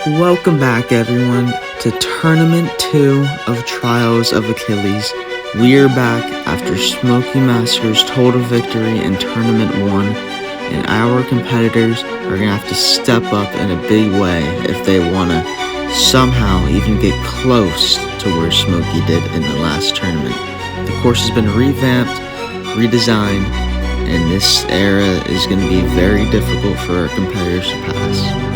Welcome back, everyone, to Tournament 2 of Trials of Achilles. We're back after Smoky Massacre's total victory in Tournament 1, and our competitors are going to have to step up in a big way if they want to somehow even get close to where Smoky did in the last tournament. The course has been revamped, redesigned, and this era is going to be very difficult for our competitors to pass.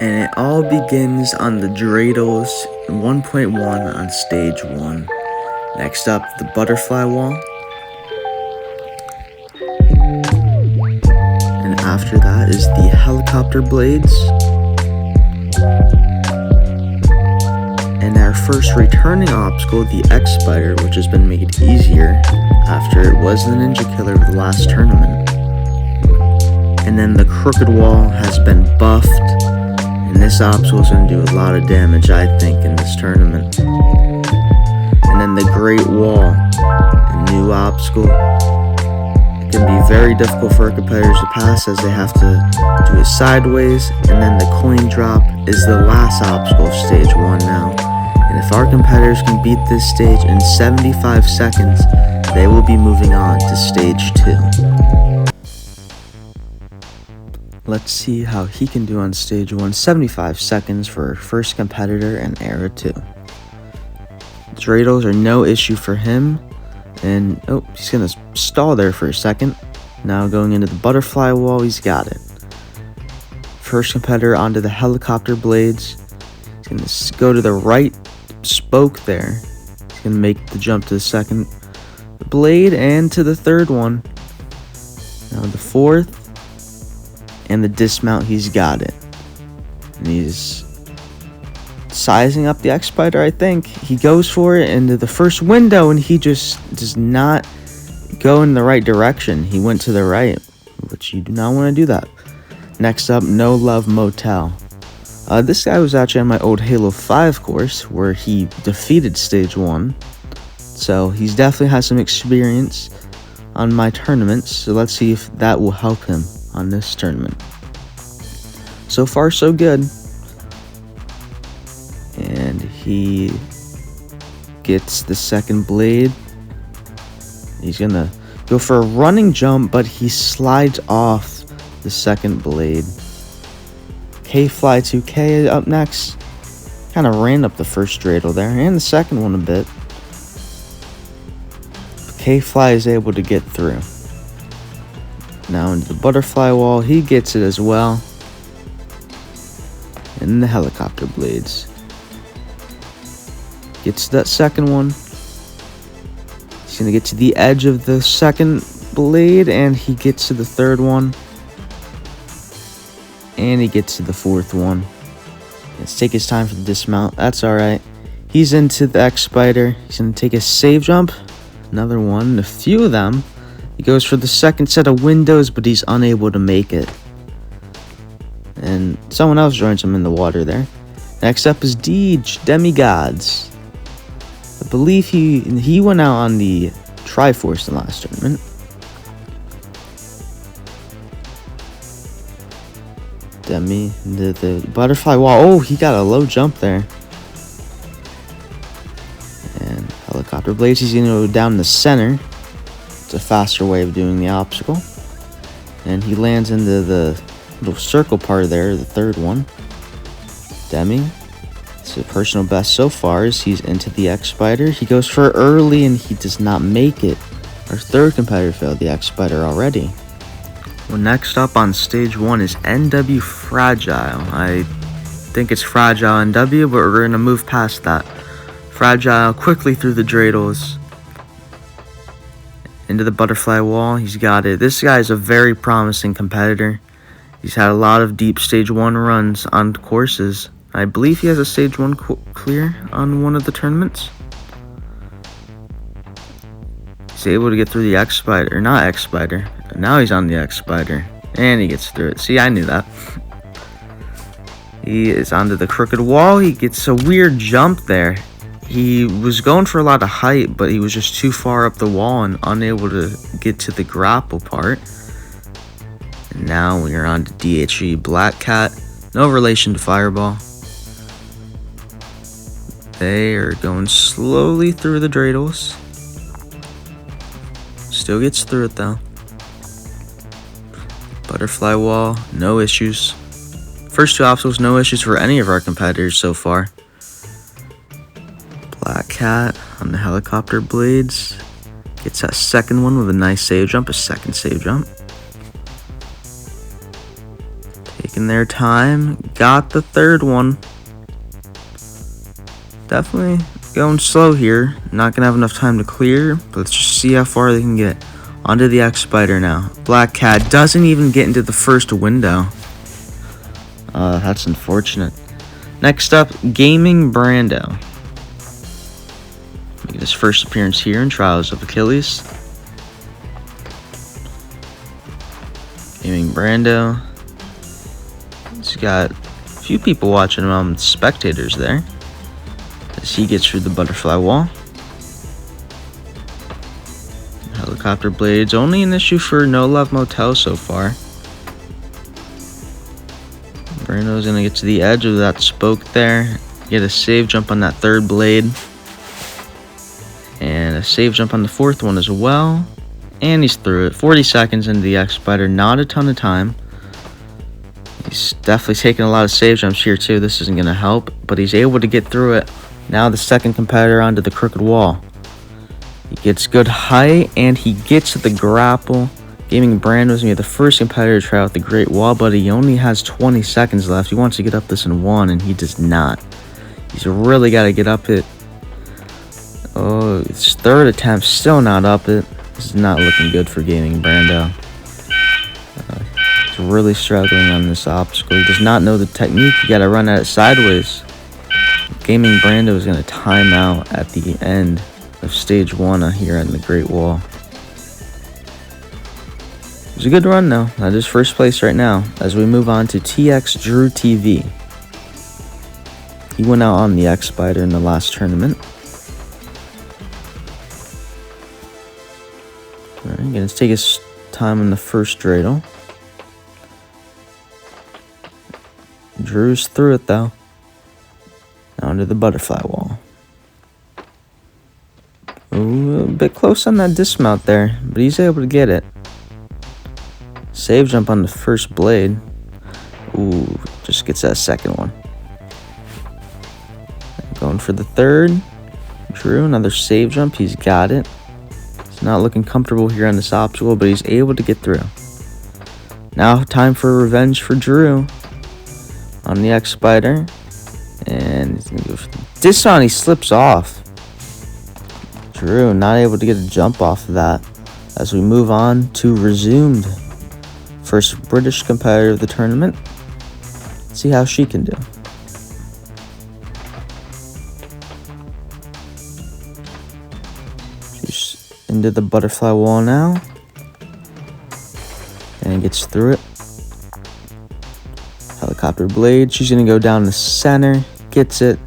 And it all begins on the dreidels 1.1 on stage 1. Next up, the butterfly wall. And after that is the helicopter blades. And our first returning obstacle, the X-Spider, which has been made easier after it was the Ninja Killer of the last tournament. And then the crooked wall has been buffed. And this obstacle is going to do a lot of damage, I think, in this tournament. And then the Great Wall, a new obstacle. It can be very difficult for our competitors to pass as they have to do it sideways. And then the coin drop is the last obstacle of stage 1 now. And if our competitors can beat this stage in 75 seconds, they will be moving on to stage 2. Let's see how he can do on stage 1. 75 seconds for our first competitor in Era 2. Dreidels are no issue for him. And, he's going to stall there for a second. Now going into the butterfly wall, he's got it. First competitor onto the helicopter blades. He's going to go to the right spoke there. He's going to make the jump to the second blade and to the third one. Now the fourth. And the dismount, he's got it. And he's sizing up the X-Spider, I think. He goes for it into the first window, and he just does not go in the right direction. He went to the right, which you do not want to do that. Next up, No Love Motel. This guy was actually on my old Halo 5 course, where he defeated Stage 1. So he's definitely has some experience on my tournaments. So let's see if that will help him on this tournament. So far, so good. And he gets the second blade. He's gonna go for a running jump, but he slides off the second blade. K-Fly 2K up next. Kind of ran up the first dreidel there, and the second one a bit. K-Fly is able to get through. Now into the butterfly wall, he gets it as well. And the helicopter blades. Gets that second one. He's going to get to the edge of the second blade, and he gets to the third one. And he gets to the fourth one. Let's take his time for the dismount. That's alright. He's into the X-Spider. He's going to take a save jump. Another one. A few of them. He goes for the second set of windows, but he's unable to make it. And someone else joins him in the water there. Next up is Deej, Demigods. I believe he went out on the Triforce in the last tournament. Demi, the butterfly wall. Oh, he got a low jump there. And helicopter blades, he's going to go down the center. A faster way of doing the obstacle, and he lands into the little circle part there, the third one. Demi, so personal best so far is he's into the X-Spider. He goes for early and he does not make it. Our third competitor failed the X-Spider already. Well, next up on stage 1 is NW Fragile. I think it's Fragile NW, but we're gonna move past that. Fragile quickly through the dreidels. Into the butterfly wall, he's got it. This guy is a very promising competitor. He's had a lot of deep stage 1 runs on courses. I believe he has a stage 1 clear on one of the tournaments. He's able to get through the X-Spider, not X-Spider. Now he's on the X-Spider. And he gets through it. See, I knew that. He is onto the crooked wall. He gets a weird jump there. He was going for a lot of height, but he was just too far up the wall and unable to get to the grapple part. And now we are on to DHE Black Cat. No relation to Fireball. They are going slowly through the dreidels. Still gets through it though. Butterfly wall, no issues. First two obstacles, no issues for any of our competitors so far. Black Cat on the helicopter blades. Gets that second one with a nice save jump, a second save jump. Taking their time, got the third one. Definitely going slow here. Not gonna have enough time to clear, but let's just see how far they can get. Onto the X-Spider now. Black Cat doesn't even get into the first window. That's unfortunate. Next up, Gaming Brando. Making his first appearance here in Trials of Achilles. Gaming Brando. He's got a few people watching him, spectators there. As he gets through the butterfly wall. Helicopter blades, only an issue for No Love Motel so far. Brando's gonna get to the edge of that spoke there. Get a save jump on that third blade. And a save jump on the fourth one as well. And he's through it. 40 seconds into the X-Spider, not a ton of time. He's definitely taking a lot of save jumps here too. This isn't gonna help, but he's able to get through it. Now the second competitor onto the crooked wall. He gets good height and he gets to the grapple. Gaming Brando's gonna be the first competitor to try out the Great Wall, but he only has 20 seconds left. He wants to get up this in one, and he does not. He's really got to get up it. Oh, his third attempt, still not up it. This is not looking good for Gaming Brando. He's really struggling on this obstacle. He does not know the technique. You got to run at it sideways. Gaming Brando is going to time out at the end of stage 1 here on the Great Wall. It was a good run though. That is first place right now. As we move on to TX Drew TV. He went out on the X-Spider in the last tournament. Alright, gonna take his time on the first dreidel. Drew's through it though. Now onto the butterfly wall. Ooh, a bit close on that dismount there, but he's able to get it. Save jump on the first blade. Ooh, just gets that second one. Going for the third. Drew, another save jump. He's got it. He's not looking comfortable here on this obstacle, but he's able to get through. Now time for revenge for Drew on the X-Spider. And he's going to go for the dismount. He slips off. Drew not able to get a jump off of that. As we move on to resumed. First British competitor of the tournament. Let's see how she can do. She's into the butterfly wall now. And gets through it. Helicopter blade. She's going to go down the center. Gets it.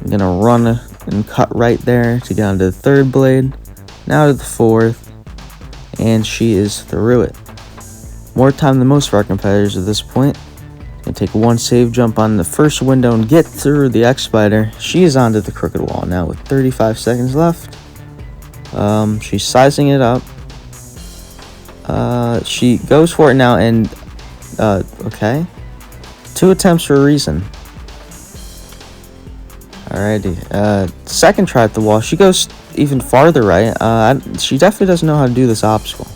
I'm going to run and cut right there to get onto the third blade. Now to the fourth. And she is through it. More time than most of our competitors at this point. Gonna take one save jump on the first window and get through the X-Spider. She is onto the crooked wall now with 35 seconds left. She's sizing it up. She goes for it now and okay. 2 attempts for a reason. Alrighty. Second try at the wall. She goes even farther right. She definitely doesn't know how to do this obstacle.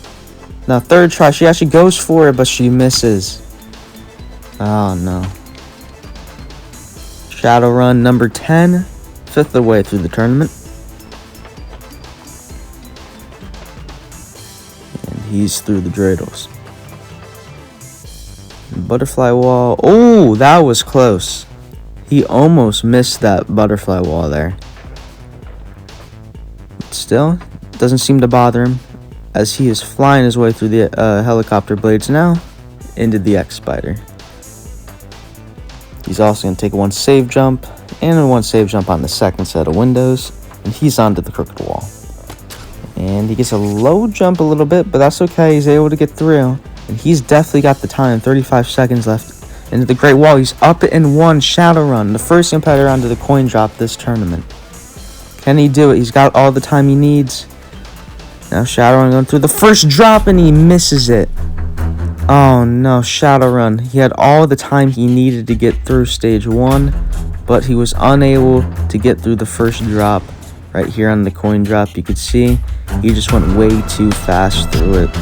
Now third try, she actually goes for it, but she misses. Oh no. Shadow run number 10, 5th of the way through the tournament. And he's through the dreidels. Butterfly wall. Oh, that was close. He almost missed that butterfly wall there. But still, doesn't seem to bother him. as he is flying his way through the helicopter blades now into the X-Spider. He's also going to take one save jump and one save jump on the second set of windows, and he's onto the crooked wall. And he gets a low jump a little bit, but that's okay. He's able to get through, and he's definitely got the time. 35 seconds left into the Great Wall. He's up in one Shadow Run, the first competitor onto the coin drop this tournament. Can he do it? He's got all the time he needs. Now Shadow Run going through the first drop, and he misses it. Oh no, Shadow Run. He had all the time he needed to get through stage 1, but he was unable to get through the first drop. Right here on the coin drop, you could see he just went way too fast through it.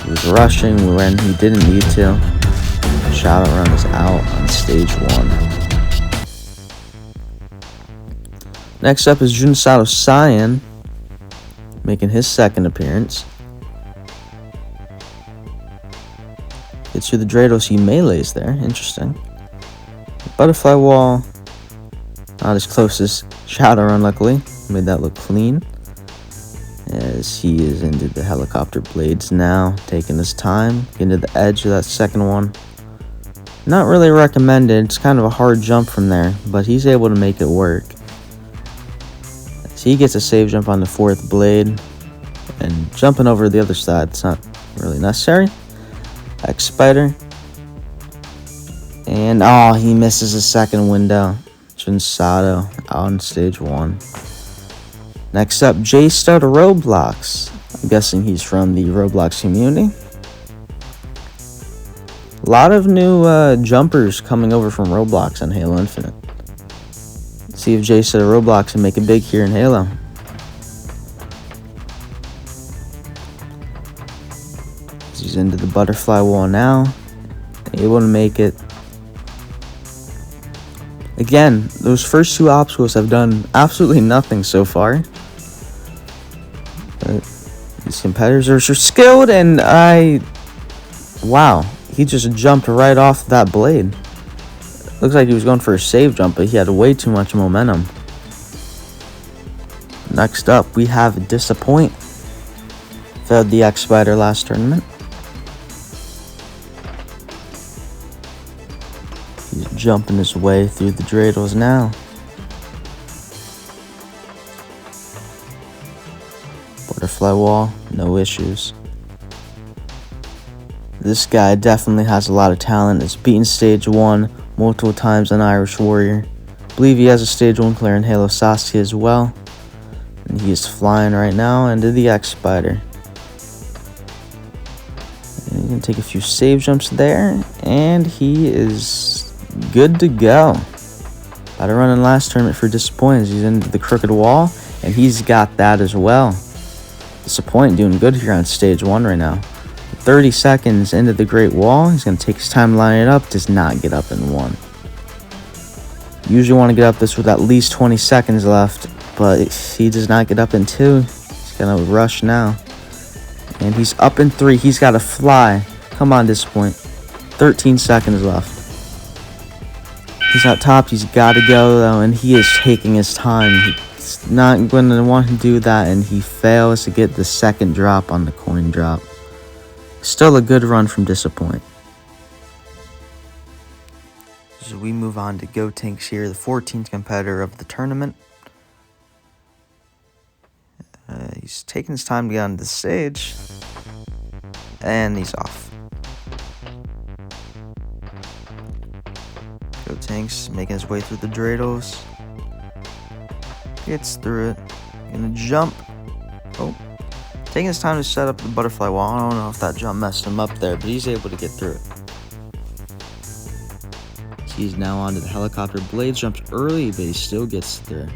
He was rushing when he didn't need to. Shadow Run is out on stage 1. Next up is Junsato Cyan, making his second appearance. Gets through the Drados, he melees there. Interesting. Butterfly wall, not as close as Shadow Run, luckily. Made that look clean. As he is into the helicopter blades now, taking his time, getting to the edge of that second one. Not really recommended. It's kind of a hard jump from there, but he's able to make it work. So he gets a save jump on the fourth blade, and jumping over the other side, it's not really necessary. X-Spider. And he misses a second window. Junsato out on stage 1. Next up, J-Stud Roblox. I'm guessing he's from the Roblox community. A lot of new jumpers coming over from Roblox on Halo Infinite. Let's see if J-Stud Roblox can make it big here in Halo. He's into the butterfly wall now. Able to make it. Again, those first two obstacles have done absolutely nothing so far. But these competitors are skilled, and wow, he just jumped right off that blade. Looks like he was going for a save jump, but he had way too much momentum. Next up, we have Disappoint. Failed the X-Spider last tournament. He's jumping his way through the dreidels now. Butterfly wall, no issues. This guy definitely has a lot of talent. He's beaten stage 1 multiple times on Irish Warrior. I believe he has a stage 1 clear in Halo Sasuke as well. And he is flying right now into the X-Spider. And he's going to take a few save jumps there, and he is good to go. Had a run in last tournament for Disappoint. He's into the crooked wall, and he's got that as well. Disappoint doing good here on stage 1 right now. 30 seconds into the Great Wall. He's going to take his time to line it up. Does not get up in 1. Usually want to get up this with at least 20 seconds left, but he does not get up in 2. He's going to rush now. And he's up in 3. He's got to fly. Come on, Disappoint. 13 seconds left. He's not topped. He's got to go, though, and he is taking his time. He's not going to want to do that, and he fails to get the second drop on the coin drop. Still a good run from Disappoint. So we move on to Gotenks here, the 14th competitor of the tournament. He's taking his time to get on the stage, and he's off. Gotenks making his way through the dreidels. Gets through it. Gonna jump. Oh. Taking his time to set up the butterfly wall. I don't know if that jump messed him up there, but he's able to get through it. He's now onto the helicopter blades. Jumps early, but he still gets through.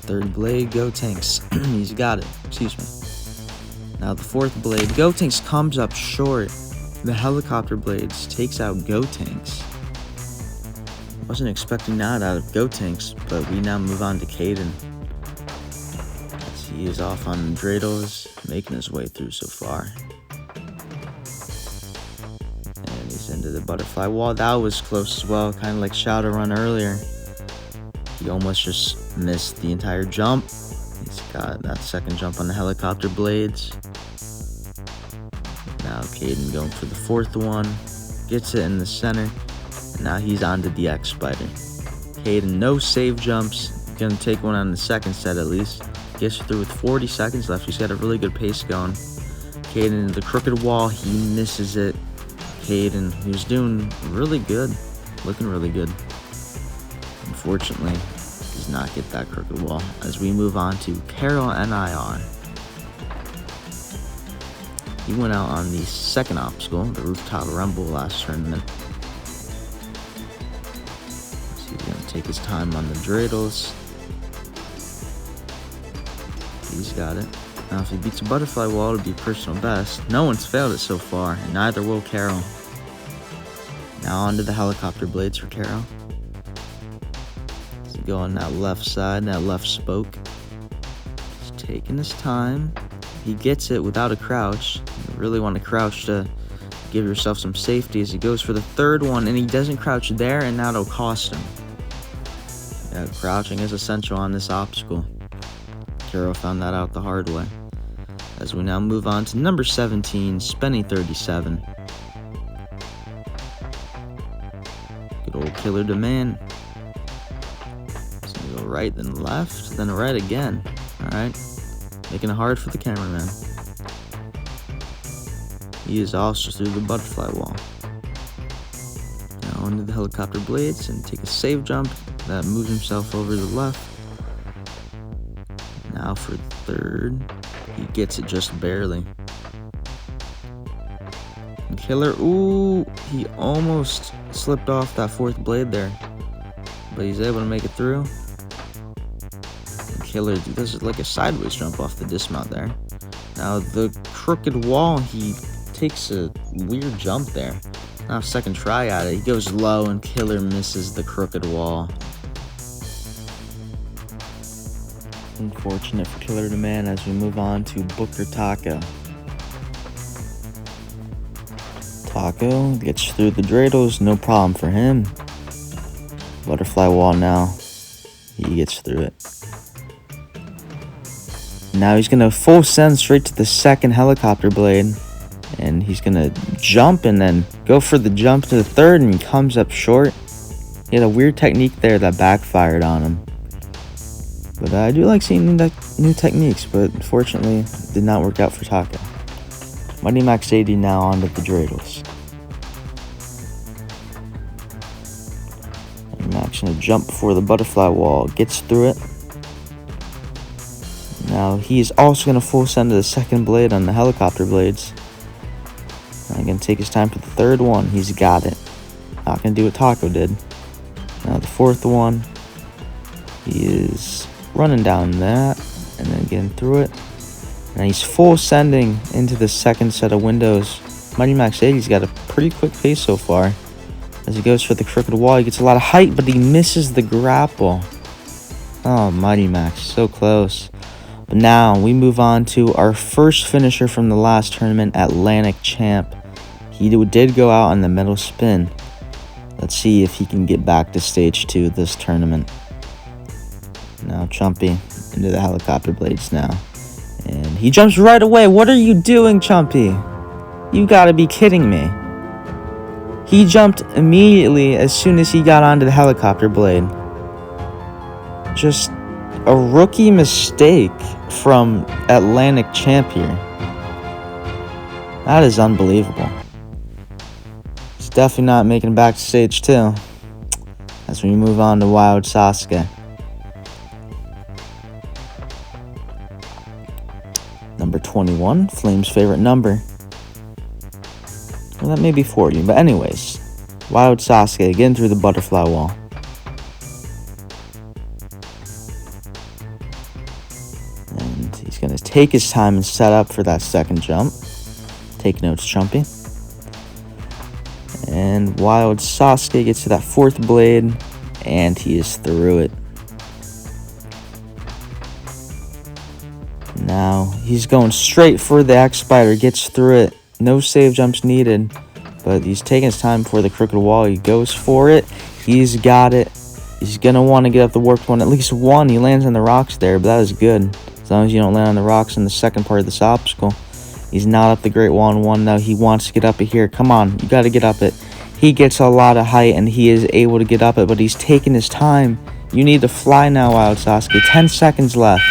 Third blade, Gotenks. He's got it. Excuse me. Now the fourth blade. Gotenks comes up short. The helicopter blades takes out Gotenks. Wasn't expecting that out of Gotenks, but we now move on to Caden. He is off on dreidels, making his way through so far. And he's into the butterfly wall. That was close as well, kind of like Shadow Run earlier. He almost just missed the entire jump. He's Got that second jump on the helicopter blades. Now Caden going for the fourth one. Gets it in the center. And now he's on to the X Spider. Caden, no save jumps. Gonna take one on the second set at least. Gets through with 40 seconds left. He's got a really good pace going. Caden into the crooked wall. He misses it. Caden, who's doing really good. Looking really good. Unfortunately, does not get that crooked wall. As we move on to Carol NIR. He went out on the second obstacle, the rooftop rumble last tournament. So he's gonna take his time on the dreidels. He's got it. Now if he beats a butterfly wall, it'll be personal best. No one's failed it so far, and neither will Carol. Now onto the helicopter blades for Carol. He's going on that left side, that left spoke. He's taking his time. He gets it without a crouch. You really want to crouch to give yourself some safety as he goes for the third one, and he doesn't crouch there, and that'll cost him. Yeah, crouching is essential on this obstacle. Carol found that out the hard way. As we now move on to number 17, Spenny 37. Good old Killer Demand. He's gonna go right, then left, then right again. Alright. Making it hard for the cameraman. He is also through the butterfly wall. Now onto the helicopter blades and take a save jump that moves himself over to the left. Now for third. He gets it just barely. And Killer, ooh, he almost slipped off that fourth blade there. But he's able to make it through. Killer does like a sideways jump off the dismount there. Now the crooked wall, he takes a weird jump there. Now second try at it, he goes low and Killer misses the crooked wall. Unfortunate for Killer Demand as we move on to Booker Taco. Taco gets through the dreidels, no problem for him. Butterfly wall now, he gets through it. Now he's going to full send straight to the second helicopter blade. And he's going to jump and then go for the jump to the third, and he comes up short. He had a weird technique there that backfired on him. But I do like seeing new techniques, but unfortunately it did not work out for Taco. Mighty Max 80 now onto the dreidels. Mighty Max going to jump before the butterfly wall, gets through it. Now he's also going to full send to the second blade on the helicopter blades. Now going to take his time for the third one. He's got it. Not going to do what Taco did. Now the fourth one. He is running down that and then getting through it. And he's full sending into the second set of windows. Mighty Max 80's got a pretty quick pace so far. As he goes for the crooked wall, he gets a lot of height, but he misses the grapple. Oh, Mighty Max, so close. But now we move on to our first finisher from the last tournament, Atlantic Champ. He did go out on the metal spin. Let's see if he can get back to stage 2 this tournament. Now Chumpy into the helicopter blades now. And he jumps right away. What are you doing, Chumpy? You gotta be kidding me. He jumped immediately as soon as he got onto the helicopter blade. Just a rookie mistake from Atlantic Champ here. That is unbelievable. He's definitely not making it back to stage 2. As we move on to Wild Sasuke. Number 21, Flame's favorite number. Well, that may be 40, but anyways. Wild Sasuke getting through the butterfly wall. And he's going to take his time and set up for that second jump. Take notes, Chumpy. And Wild Sasuke gets to that fourth blade, and he is through it. Now he's going straight for the X Spider, gets through it. No save jumps needed, but he's taking his time before the crooked wall. He goes for it. He's got it. He's going to want to get up the warped one. At least one. He lands on the rocks there, but that was good. As long as you don't land on the rocks in the second part of this obstacle. He's not up the Great Wall in one, though. He wants to get up it here. Come on, you got to get up it. He gets a lot of height, and he is able to get up it, but he's taking his time. You need to fly now, Wild Sasuke. 10 seconds left.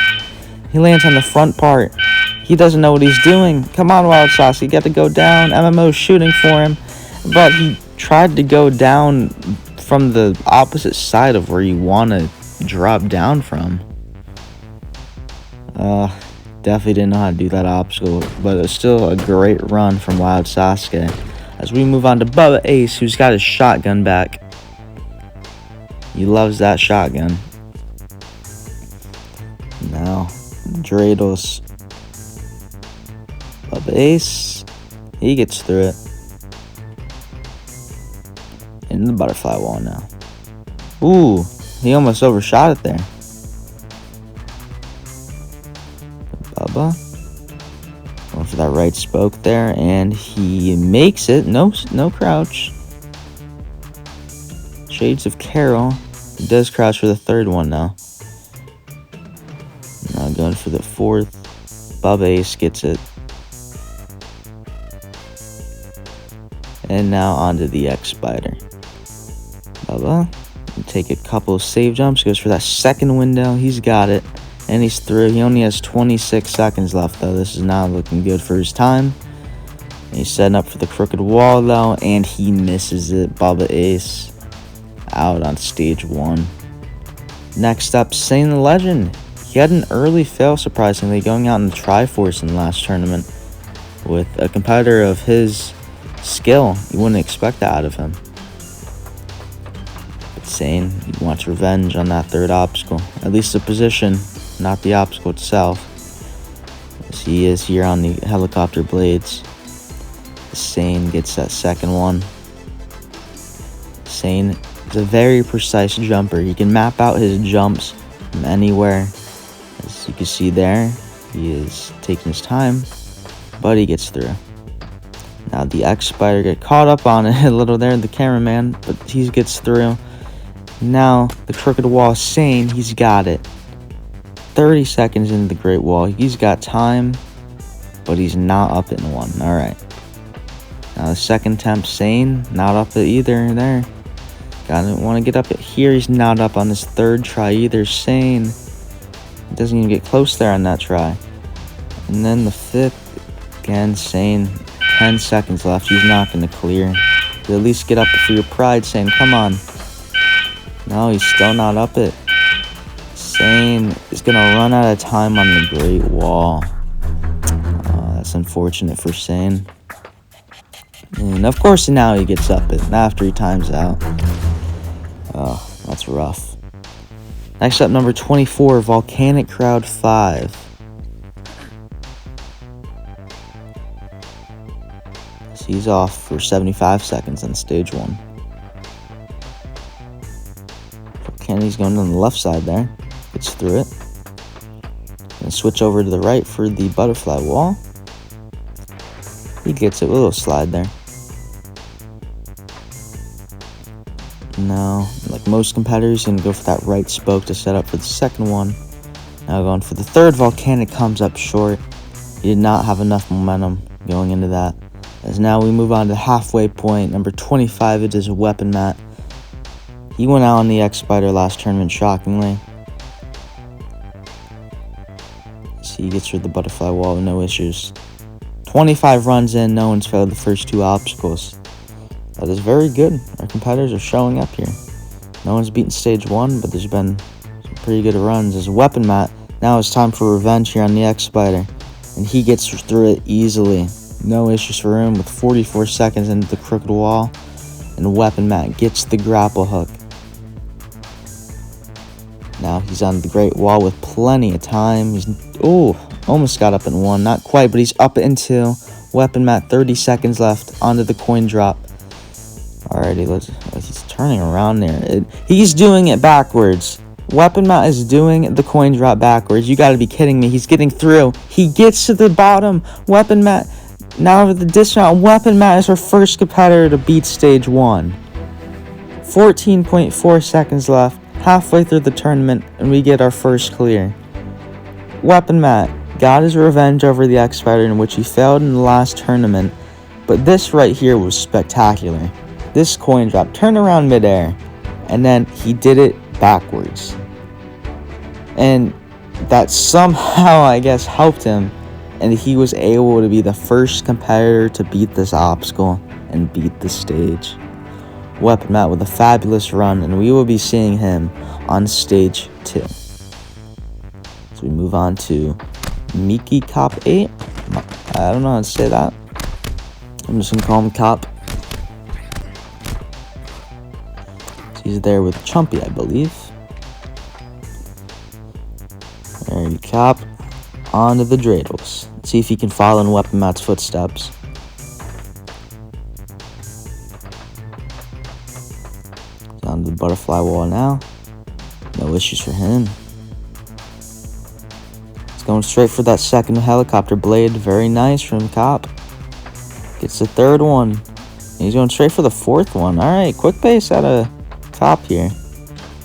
He lands on the front part. He doesn't know what he's doing. Come on, Wild Sasuke. You got to go down. MMO's shooting for him, but he tried to go down from the opposite side of where you want to drop down from. Definitely didn't know how to do that obstacle, but it's still a great run from Wild Sasuke. As we move on to Bubba Ace, who's got his shotgun back. He loves that shotgun. Now, Drados. Bubba Ace, he gets through it. In the butterfly wall now. Ooh, he almost overshot it there. Bubba going for that right spoke there, and he makes it. No crouch. Shades of Carol. He does crouch for the third one now. Now going for the fourth. Bubba Ace gets it. And now onto the X Spider. Bubba, take a couple of save jumps, goes for that second window. He's got it, and he's through. He only has 26 seconds left, though. This is not looking good for his time. He's setting up for the crooked wall, though, and he misses it. Bubba Ace out on stage 1. Next up, Sane the Legend. He had an early fail, surprisingly, going out in the Triforce in the last tournament. With a competitor of his skill, you wouldn't expect that out of him. Sane, he wants revenge on that third obstacle. At least the position, not the obstacle itself. As he is here on the helicopter blades. Sane gets that second one. Sane is a very precise jumper. He can map out his jumps from anywhere. As you can see there, he is taking his time, but he gets through. Now the X Spider get caught up on it a little there, the cameraman, but he gets through. Now, the crooked wall, Sane, he's got it. 30 seconds into the Great Wall. He's got time, but he's not up it in one. Alright. Now, the second attempt, Sane, not up it either there. Gotta want to get up it here. He's not up on this third try either. Sane doesn't even get close there on that try. And then the fifth, again, Sane, 10 seconds left. He's not going to clear. But at least get up it for your pride, Sane. Come on. No, he's still not up it. Sane is going to run out of time on the Great Wall. That's unfortunate for Sane. And of course now he gets up it after he times out. Oh, that's rough. Next up, number 24, Volcanic Crowd 5. So he's off for 75 seconds on stage 1. Kenny's going on the left side there. Gets through it. And switch over to the right for the butterfly wall. He gets it with a little slide there. Now, like most competitors, he's going to go for that right spoke to set up for the second one. Now going for the third, Volcanic comes up short. He did not have enough momentum going into that. As now we move on to the halfway point. Number 25, it is a Weapon Mat. He went out on the X Spider last tournament, shockingly. So he gets through the butterfly wall with no issues. 25 runs in, no one's failed the first 2 obstacles. That is very good. Our competitors are showing up here. No one's beaten stage 1, but there's been some pretty good runs. As a Weapon Mat, now it's time for revenge here on the X Spider. And he gets through it easily. No issues for him with 44 seconds into the crooked wall. And Weapon Mat gets the grapple hook. Now he's on the Great Wall with plenty of time. He's almost got up in 1. Not quite, but he's up in 2. Weapon Mat, 30 seconds left onto the coin drop. Alrighty, he's turning around there. He's doing it backwards. Weapon Mat is doing the coin drop backwards. You gotta be kidding me. He's getting through. He gets to the bottom. Weapon Mat, now with the dismount, Weapon Mat is our first competitor to beat stage 1. 14.4 seconds left. Halfway through the tournament, and we get our first clear. Weapon Matt got his revenge over the X-Spider, in which he failed in the last tournament, but this right here was spectacular. This coin drop, turned around midair, and then he did it backwards. And that somehow, I guess, helped him, and he was able to be the first competitor to beat this obstacle and beat the stage. Weapon Matt with a fabulous run, and we will be seeing him on stage 2. So we move on to Miki Cop 8. I don't know how to say that. I'm just gonna call him Cop. So he's there with Chumpy, I believe. There you Cop. On to the dreidels. Let's see if he can follow in Weapon Matt's footsteps. On to the butterfly wall now. No issues for him. He's going straight for that second helicopter blade. Very nice from Cop. Gets the third one. He's going straight for the fourth one. Alright, quick pace out of Cop here.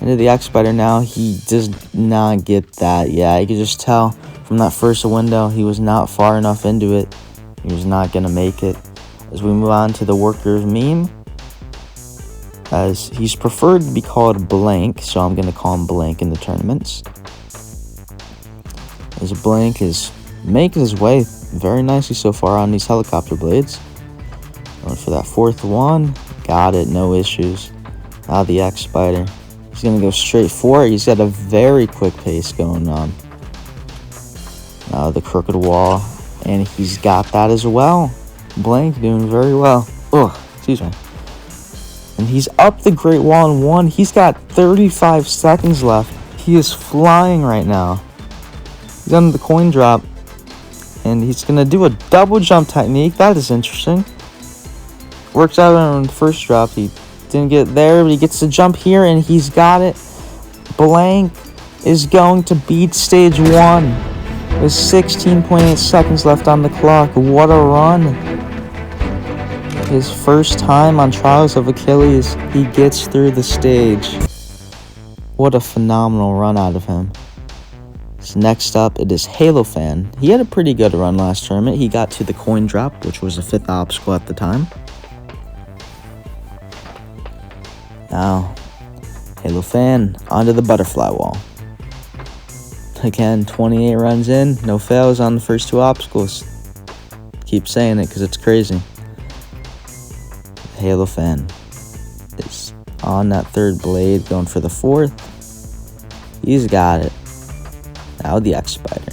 Into the X-Spider now. He does not get that. Yeah, you can just tell from that first window he was not far enough into it. He was not going to make it. As we move on to the workers meme, as he's preferred to be called Blank, so I'm going to call him Blank in the tournaments. As Blank is making his way very nicely so far on these helicopter blades. Going for that fourth one. Got it, no issues. Now the X-Spider. He's going to go straight for it. He's got a very quick pace going on. Now the crooked wall. And he's got that as well. Blank doing very well. Excuse me. And he's up the Great Wall in 1. He's got 35 seconds left. He is flying right now. He's on the coin drop. And he's going to do a double jump technique. That is interesting. Works out on the first drop. He didn't get there, but he gets the jump here, and he's got it. Blank is going to beat stage 1 with 16.8 seconds left on the clock. What a run. His first time on Trials of Achilles, he gets through the stage. What a phenomenal run out of him. So next up, it is Halo Fan. He had a pretty good run last tournament. He got to the coin drop, which was the 5th obstacle at the time. Now, Halo Fan onto the butterfly wall. Again, 28 runs in, no fails on the first 2 obstacles. Keep saying it because it's crazy. Halo Fan is on that 3rd blade, going for the 4th. He's got it. Now the X-Spider.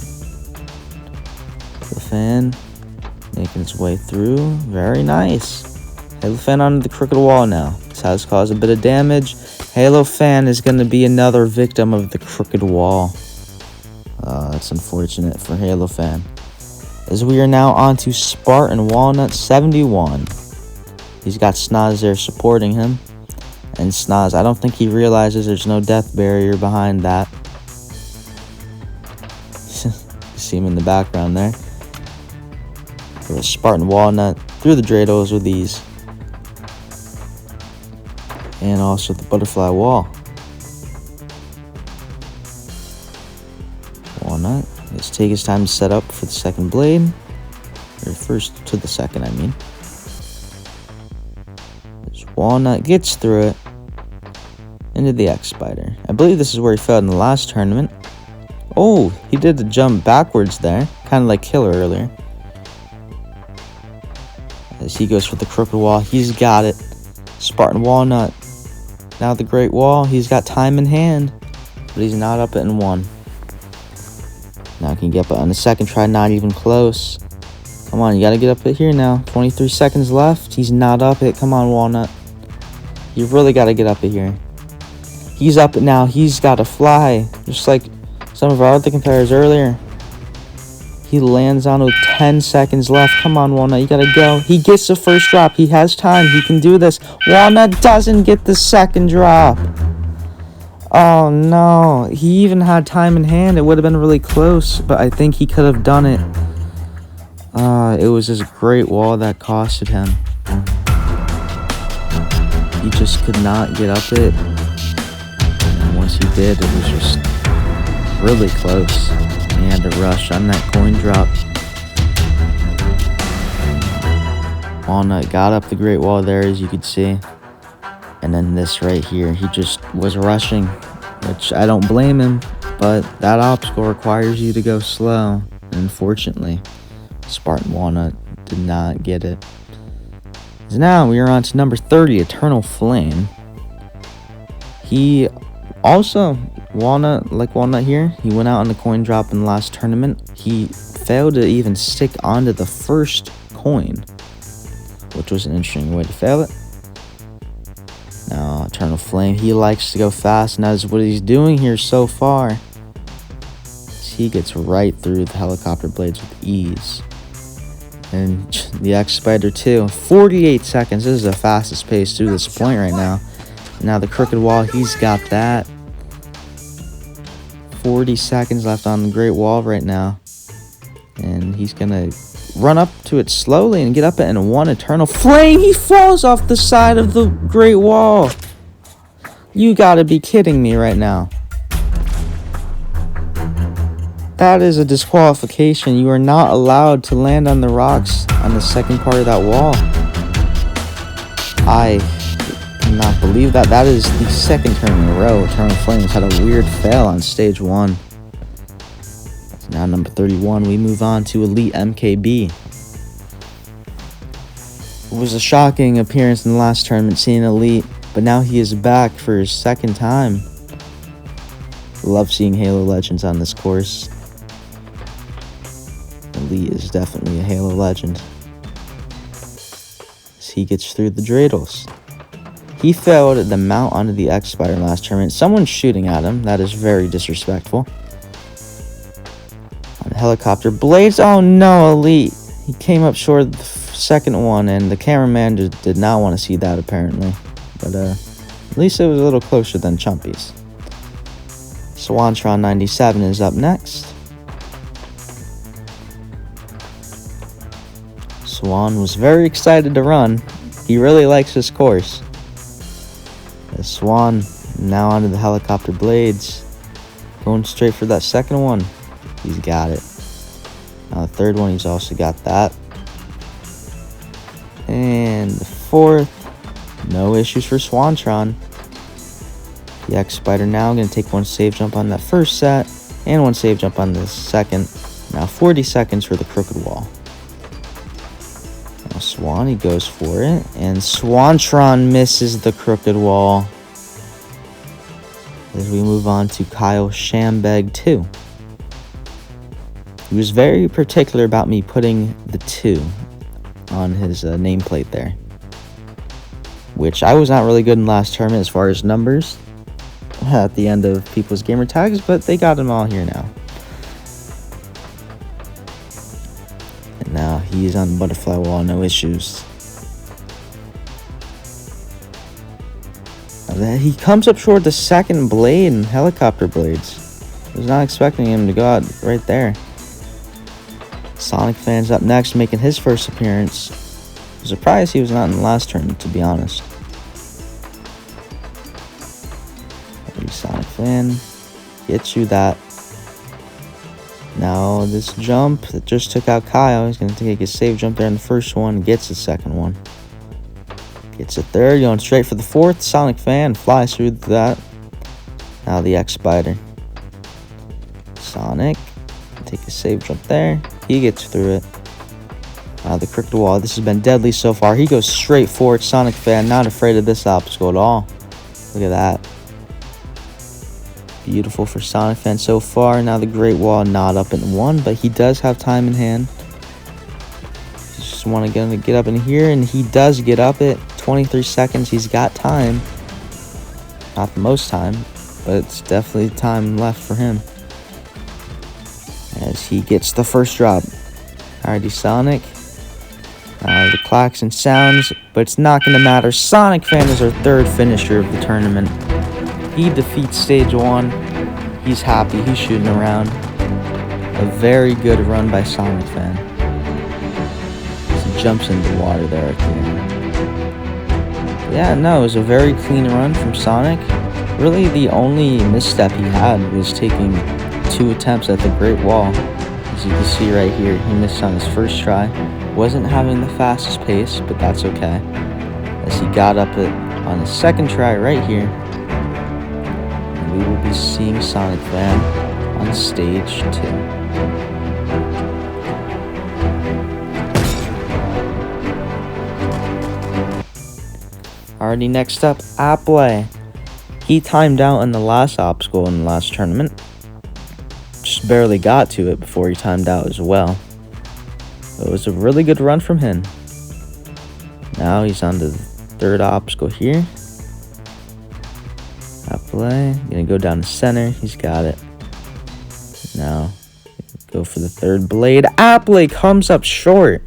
Halo Fan making its way through. Very nice. Halo Fan onto the crooked wall now. This has caused a bit of damage. Halo Fan is going to be another victim of the crooked wall. That's unfortunate for Halo Fan. As we are now on to Spartan Walnut 71. He's got Snaz there supporting him. And Snaz, I don't think he realizes there's no death barrier behind that. See him in the background there. For a Spartan Walnut through the dreidels with ease. And also the butterfly wall. Walnut. Let's take his time to set up for the second blade. Or first to the second, I mean. This Walnut gets through it. Into the X-Spider. I believe this is where he failed in the last tournament. Oh, he did the jump backwards there. Kind of like Killer earlier. As he goes for the crooked wall. He's got it. Spartan Walnut. Now the Great Wall. He's got time in hand. But he's not up it in 1. Now he can get up on the second try. Not even close. Come on, you got to get up it here now. 23 seconds left. He's not up it. Come on, Walnut. You really got to get up it here. He's up it now. He's got to fly. Just like some of our other competitors earlier. He lands on with 10 seconds left. Come on, Walnut. You got to go. He gets the first drop. He has time. He can do this. Walnut doesn't get the second drop. Oh, no. He even had time in hand. It would have been really close, but I think he could have done it. It was this Great Wall that costed him. He just could not get up it. And once he did, it was just really close. He had to rush on that coin drop. Walnut got up the Great Wall there, as you could see. And then this right here, he just was rushing, which I don't blame him, but that obstacle requires you to go slow. And unfortunately, Spartan Walnut did not get it. So now we are on to number 30, Eternal Flame. He also, Walnut here, he went out on the coin drop in the last tournament. He failed to even stick onto the first coin, which was an interesting way to fail it. Now, Eternal Flame, he likes to go fast, and that's what he's doing here so far. He gets right through the helicopter blades with ease. And the X-Spider too. 48 seconds. This is the fastest pace to this point right now. Now the Crooked Wall, he's got that. 40 seconds left on the Great Wall right now. And he's going to run up to it slowly and get up it in one Eternal Flame. He falls off the side of the Great Wall. You gotta be kidding me right now. That is a disqualification. You are not allowed to land on the rocks on the second part of that wall. I cannot believe that. That is the second turn in a row. Eternal Flames had a weird fail on stage 1. Now number 31, we move on to Elite MKB. It was a shocking appearance in the last tournament, seeing Elite, but now he is back for his second time. Love seeing Halo Legends on this course. Elite is definitely a Halo Legend. As he gets through the dreidels. He failed at the mount onto the X-Spider last tournament. Someone's shooting at him. That is very disrespectful. Helicopter blades. Oh no, Elite. He came up short of the second one, and the cameraman just did not want to see that apparently. But at least it was a little closer than Chumpy's. Swantron 97 is up next. Swan was very excited to run. He really likes this course. The Swan now onto the helicopter blades. Going straight for that second one. He's got it. Now the third one, he's also got that. And the fourth, no issues for Swantron. The X-Spider now going to take one save jump on that first set and one save jump on the second. Now 40 seconds for the Crooked Wall. Now Swan, he goes for it. And Swantron misses the Crooked Wall. As we move on to Kyle Shambeg 2. He was very particular about me putting the 2 on his nameplate there. Which I was not really good in last tournament as far as numbers at the end of people's gamer tags, but they got them all here now. And now he's on the butterfly wall, no issues. Now he comes up short the second blade and helicopter blades. I was not expecting him to go out right there. Sonic Fan's up next, making his first appearance. I'm surprised he was not in the last tournament, to be honest. Sonic Fan gets you that. Now this jump that just took out Kyle, he's going to take a save jump there in the first one, gets the second one. Gets a third, going straight for the fourth. Sonic Fan flies through that. Now the X-Spider. Sonic, take a save jump there. He gets through it. Now the Crooked Wall. This has been deadly so far. He goes straight for it. Sonic Fan not afraid of this obstacle at all. Look at that. Beautiful for Sonic Fan so far. Now the Great Wall not up in one, but he does have time in hand. Just want to get up in here, and he does get up it. 23 seconds. He's got time. Not the most time, but it's definitely time left for him. As he gets the first drop. Alrighty, Sonic. The klaxon sounds, but it's not going to matter. Sonic Fan is our third finisher of the tournament. He defeats stage 1. He's happy. He's shooting around. A very good run by Sonic Fan. He jumps into the water there at the end. Yeah, no, it was a very clean run from Sonic. Really, the only misstep he had was taking 2 attempts at the Great Wall. As you can see right here, he missed on his first try. Wasn't having the fastest pace, but that's okay, as he got up it on his second try right here. And we will be seeing Sonic Fan on stage 2. Alrighty, next up, Apple. He timed out in the last obstacle in the last tournament. Just barely got to it before he timed out as well. It was a really good run from him. Now he's on to the third obstacle here. Apple, gonna go down the center. He's got it. Now, go for the third blade. Apple comes up short.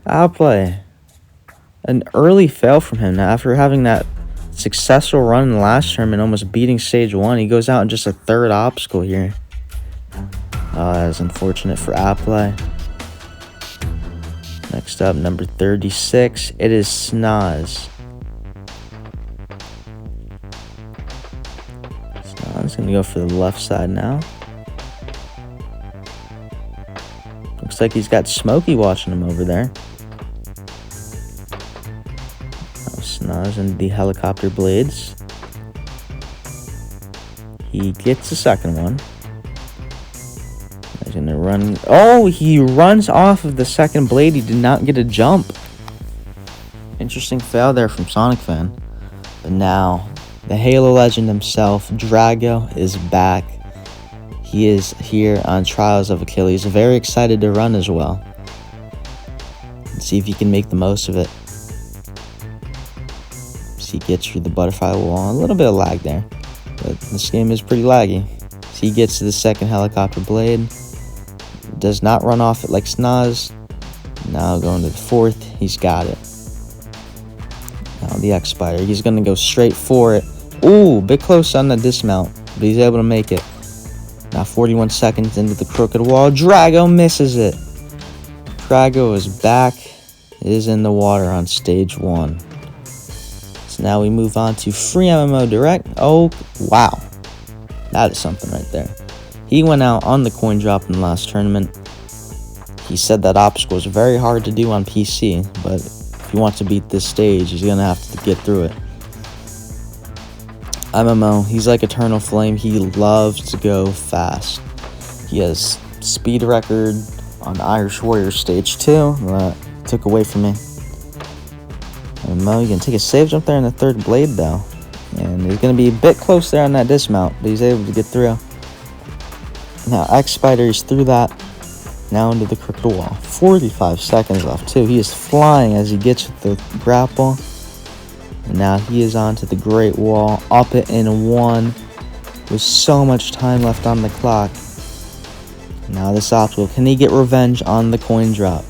Apple. An early fail from him. Now, after having that successful run in the last tournament, almost beating stage 1, he goes out in just a third obstacle here. Oh, that is unfortunate for Apple. Next up, number 36, it is Snaz. Snaz gonna go for the left side now. Looks like he's got Smokey watching him over there. Snaz and the helicopter blades. He gets the second one. He's gonna run. Oh, he runs off of the second blade. He did not get a jump. Interesting fail there from Sonic Fan. But now, the Halo legend himself, Drago, is back. He is here on Trials of Achilles. Very excited to run as well. Let's see if he can make the most of it. He gets through the butterfly wall. A little bit of lag there, but this game is pretty laggy. So he gets to the second helicopter blade. Does not run off it like Snaz. Now going to the fourth. He's got it. Now the X-Spider. He's going to go straight for it. Ooh, a bit close on the dismount, but he's able to make it. Now 41 seconds into the crooked wall. Drago misses it. Drago is back. Is in the water on stage 1. Now we move on to Free MMO Direct. Oh, wow. That is something right there. He went out on the coin drop in the last tournament. He said that obstacle was very hard to do on PC, but if he wants to beat this stage, he's going to have to get through it. MMO, he's like Eternal Flame. He loves to go fast. He has speed record on Irish Warrior stage 2. That took away from me. Mo, you can take a save jump there in the third blade though, and he's going to be a bit close there on that dismount, but he's able to get through. Now X-Spider is through that, now into the crooked wall. 45 seconds left too. He is flying as he gets the grapple, and now he is on to the Great Wall, up it in 1 with so much time left on the clock. Now this obstacle, can he get revenge on the coin drop?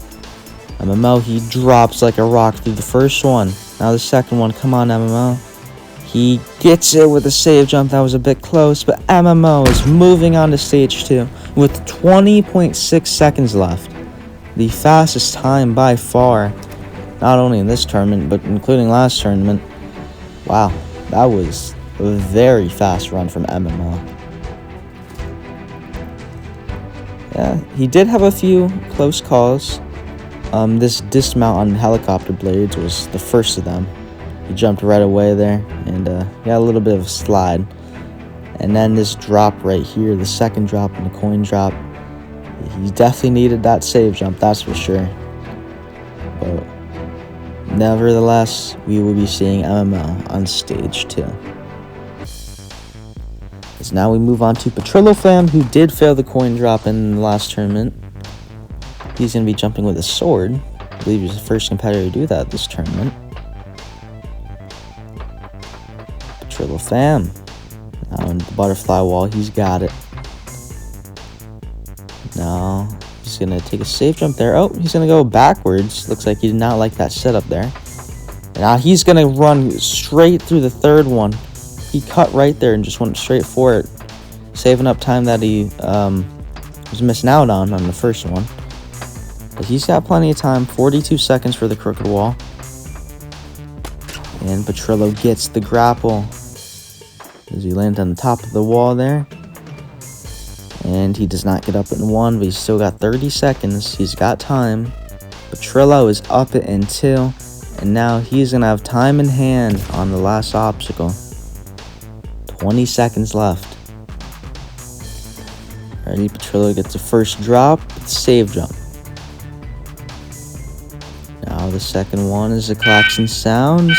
MMO, he drops like a rock through the first one. Now the second one. Come on, MMO. He gets it with a save jump. That was a bit close, but MMO is moving on to stage 2 with 20.6 seconds left. The fastest time by far, not only in this tournament, but including last tournament. Wow, that was a very fast run from MMO. Yeah, he did have a few close calls. This dismount on helicopter blades was the first of them. He jumped right away there and got a little bit of a slide. And then this drop right here, the second drop and the coin drop. He definitely needed that save jump, that's for sure. But nevertheless, we will be seeing MMO on stage 2. As now we move on to Petrillo Fam, who did fail the coin drop in the last tournament. He's going to be jumping with a sword. I believe he's the first competitor to do that this tournament. Petrillo Fam. Now on the butterfly wall, he's got it. Now he's going to take a safe jump there. Oh, he's going to go backwards. Looks like he did not like that setup there. Now he's going to run straight through the third one. He cut right there and just went straight for it, saving up time that he was missing out on the first one. But he's got plenty of time. 42 seconds for the crooked wall. And Petrillo gets the grapple as he lands on the top of the wall there. And he does not get up in 1, but he's still got 30 seconds. He's got time. Petrillo is up in 2. And now he's going to have time in hand on the last obstacle. 20 seconds left. Ready, Petrillo gets the first drop. Save jump. Now the second one is the klaxon sounds.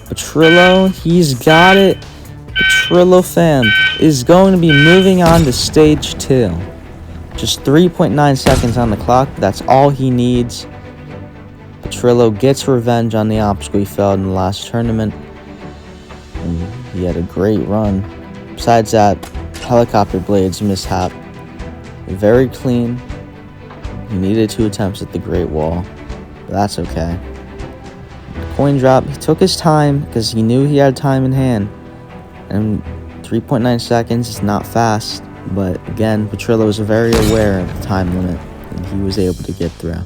Petrillo, he's got it. Petrillo fam is going to be moving on to stage 2. Just 3.9 seconds on the clock. That's all he needs. Petrillo gets revenge on the obstacle he failed in the last tournament. And he had a great run. Besides that helicopter blades mishap, very clean. He needed 2 attempts at the Great Wall, but that's okay. Coin drop, he took his time because he knew he had time in hand. And 3.9 seconds is not fast, but again, Petrillo was very aware of the time limit, and he was able to get through.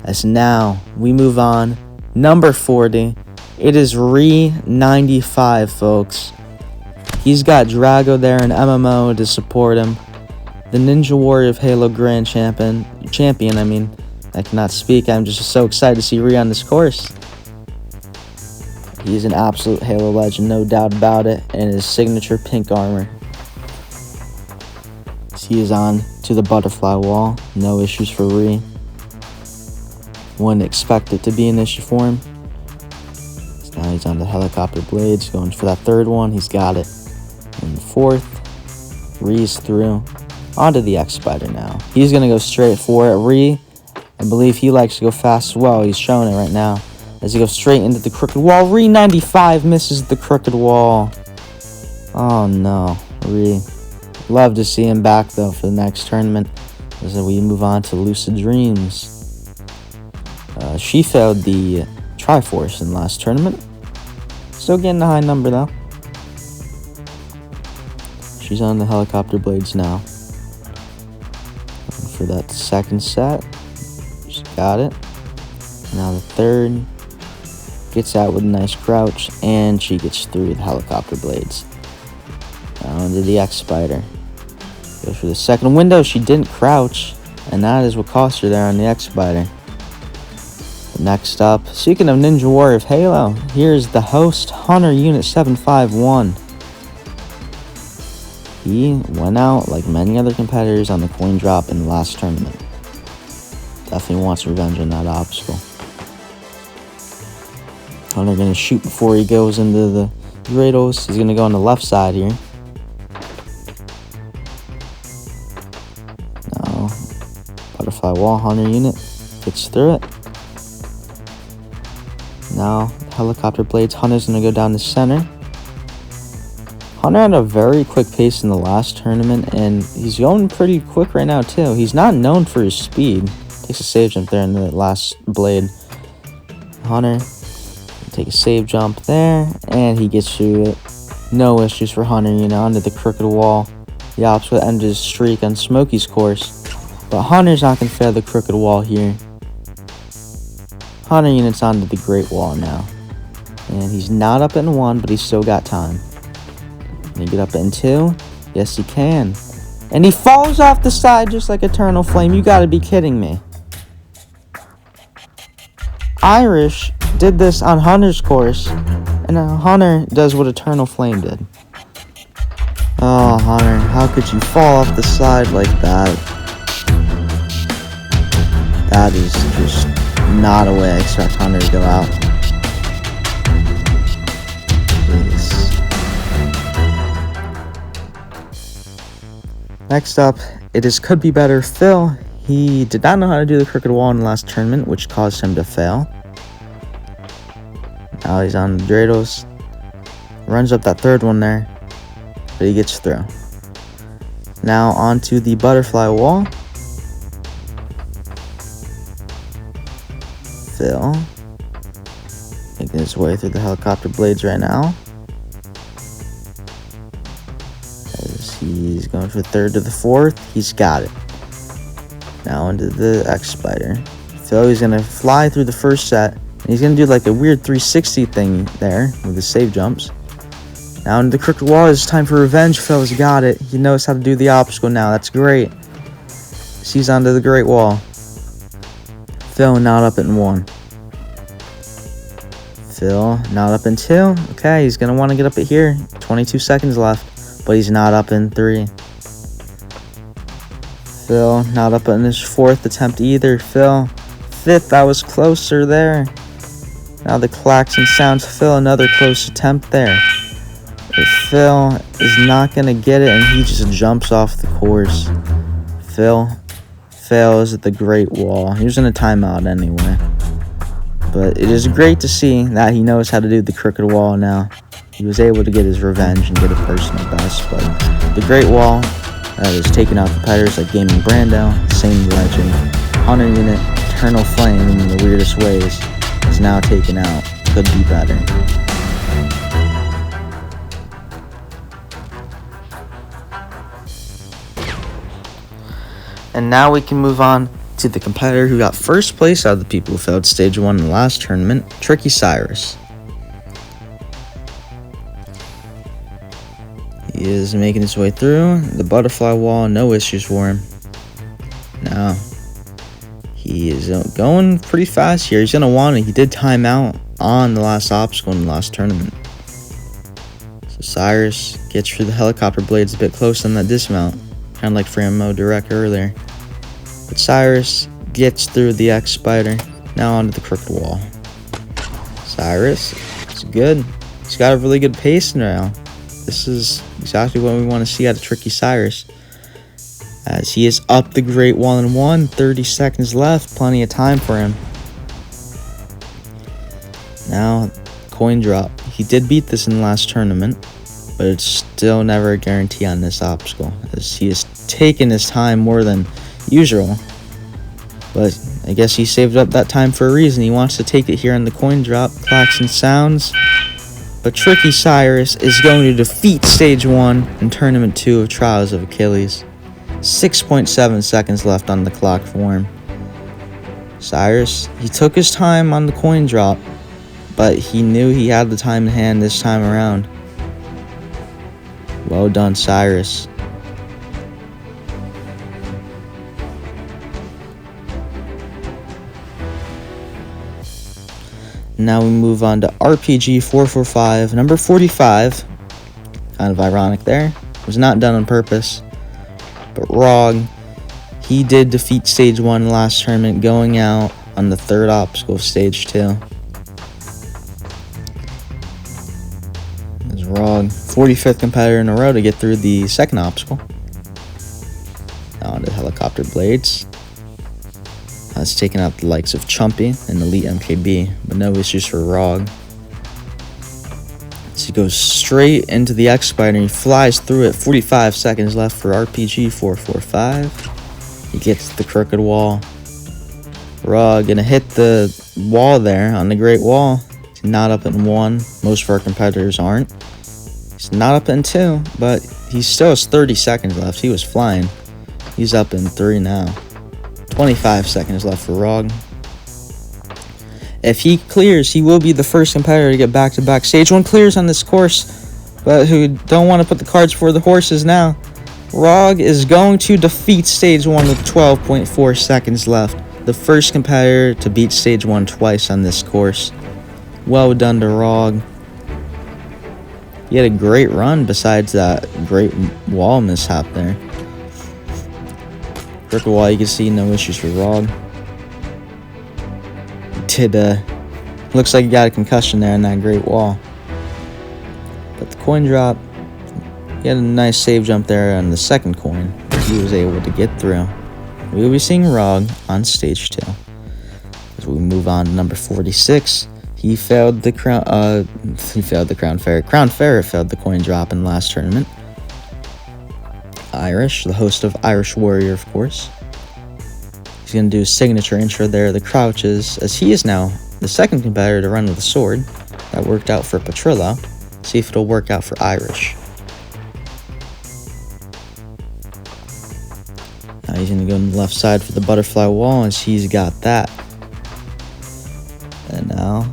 As now, we move on. Number 40. It is Re95, folks. He's got Drago there in MMO to support him. The Ninja Warrior of Halo Grand Champion, I cannot speak. I'm just so excited to see Re on this course. He's an absolute Halo legend, no doubt about it, and his signature pink armor. He is on to the butterfly wall. No issues for Re. Wouldn't expect it to be an issue for him. So now he's on the helicopter blades, going for that third one. He's got it. And the fourth, Re's through. Onto the X-Spider now. He's going to go straight for it. Re, I believe he likes to go fast as well. He's showing it right now. As he goes straight into the crooked wall. Re95 misses the crooked wall. Oh no. Re. Love to see him back though for the next tournament. As we move on to Lucid Dreams. She failed the Triforce in the last tournament. Still getting a high number though. She's on the helicopter blades now. For that second set. She's got it. Now the third. Gets out with a nice crouch. And she gets through the helicopter blades. Now into the X-Spider. Goes for the second window. She didn't crouch. And that is what cost her there on the X-Spider. Next up, speaking of Ninja Warrior of Halo, here's the host, Hunter Unit 751. He went out like many other competitors on the coin drop in the last tournament. Definitely wants revenge on that obstacle. Hunter going to shoot before he goes into the Grados. He's going to go on the left side here. Now, butterfly wall, Hunter Unit gets through it. Now, helicopter blades, Hunter's going to go down the center. Hunter had a very quick pace in the last tournament, and he's going pretty quick right now, too. He's not known for his speed. Takes a save jump there in the last blade. Hunter, take a save jump there, and he gets through it. No issues for Hunter, onto the crooked wall. The ops will end his streak on Smokey's course. But Hunter's not going to fail the crooked wall here. Hunter Unit's onto the Great Wall now. And he's not up in 1, but he's still got time. Can he get up in 2? Yes, he can. And he falls off the side just like Eternal Flame. You gotta be kidding me. Irish did this on Hunter's course. And now Hunter does what Eternal Flame did. Oh, Hunter, how could you fall off the side like that? That is just not a way I expect Hunter to go out. Jeez. Next up, it is Could Be Better Phil. He did not know how to do the crooked wall in the last tournament, which caused him to fail. Now he's on the Drados. Runs up that third one there, but he gets through. Now onto the butterfly wall. Phil making his way through the helicopter blades right now. As he's going from third to the fourth, he's got it. Now into the X-Spider. Phil, he's going to fly through the first set. And he's going to do like a weird 360 thing there with his save jumps. Now into the crooked wall. It's time for revenge. Phil's got it. He knows how to do the obstacle now. That's great. He's onto the great wall. Phil not up in 1. Phil not up in 2. Okay, he's going to want to get up at here. 22 seconds left, but he's not up in 3. Phil not up in his 4th attempt either. Phil 5th. I was closer there. Now the klaxon sounds. Phil another close attempt there. But Phil is not going to get it, and he just jumps off the course. Phil fails at the great wall. He was in a timeout anyway. But it is great to see that he knows how to do the crooked wall now. He was able to get his revenge and get a personal best. But the great wall is taking out competitors like Gaming Brando, Same Legend, 100 Unit, Eternal Flame in the weirdest ways. Is now taken out. Could be better. And now we can move on to the competitor who got first place out of the people who failed stage 1 in the last tournament, Tricky Cyrus. He is making his way through the butterfly wall, no issues for him. Now, he is going pretty fast here. He's going to want it. He did time out on the last obstacle in the last tournament. So Cyrus gets through the helicopter blades a bit close on that dismount. Kind of like Frammo Direct earlier. But Cyrus gets through the X-Spider. Now onto the crooked wall. Cyrus is good. He's got a really good pace now. This is exactly what we want to see out of Tricky Cyrus. As he is up the great wall in 1. 30 seconds left. Plenty of time for him. Now, coin drop. He did beat this in the last tournament, but it's still never a guarantee on this obstacle, as he has taken his time more than usual. But I guess he saved up that time for a reason. He wants to take it here on the coin drop. Klaxon sounds. But Tricky Cyrus is going to defeat Stage 1 in Tournament 2 of Trials of Achilles. 6.7 seconds left on the clock for him. Cyrus, he took his time on the coin drop, but he knew he had the time in hand this time around. Well done, Cyrus. Now we move on to RPG 445, number 45. Kind of ironic there. Was not done on purpose. But Rog, he did defeat Stage 1 last tournament, going out on the 3rd obstacle of Stage 2. There's Rog, 45th competitor in a row to get through the 2nd obstacle. Now onto helicopter blades. That's taking out the likes of Chumpy and Elite MKB, but no issues for Rog. So he goes straight into the X-Spider and he flies through it. 45 seconds left for RPG 445. He gets the crooked wall. Rog gonna hit the wall there on the great wall. He's not up in 1. Most of our competitors aren't. He's not up in 2, but he still has 30 seconds left. He was flying. He's up in 3 now. 25 seconds left for Rog. If he clears, he will be the first competitor to get back-to-back Stage 1 clears on this course, but who don't want to put the cards before the horses now. Rog is going to defeat Stage 1 with 12.4 seconds left. The first competitor to beat Stage 1 twice on this course. Well done to Rog. He had a great run besides that great wall mishap there. Crooked wall, you can see no issues for Rog. Looks like he got a concussion there in that great wall. But the coin drop, he had a nice save jump there on the 2nd coin. He was able to get through. We will be seeing Rog on Stage 2. As we move on to number 46, he failed the crown. Crown Ferret failed the coin drop in the last tournament. Irish, the host of Irish Warrior, of course. He's going to do his signature intro there, the crouches, as he is now the 2nd competitor to run with a sword. That worked out for Petrillo. See if it'll work out for Irish. Now he's going to go on the left side for the butterfly wall, as he's got that. And now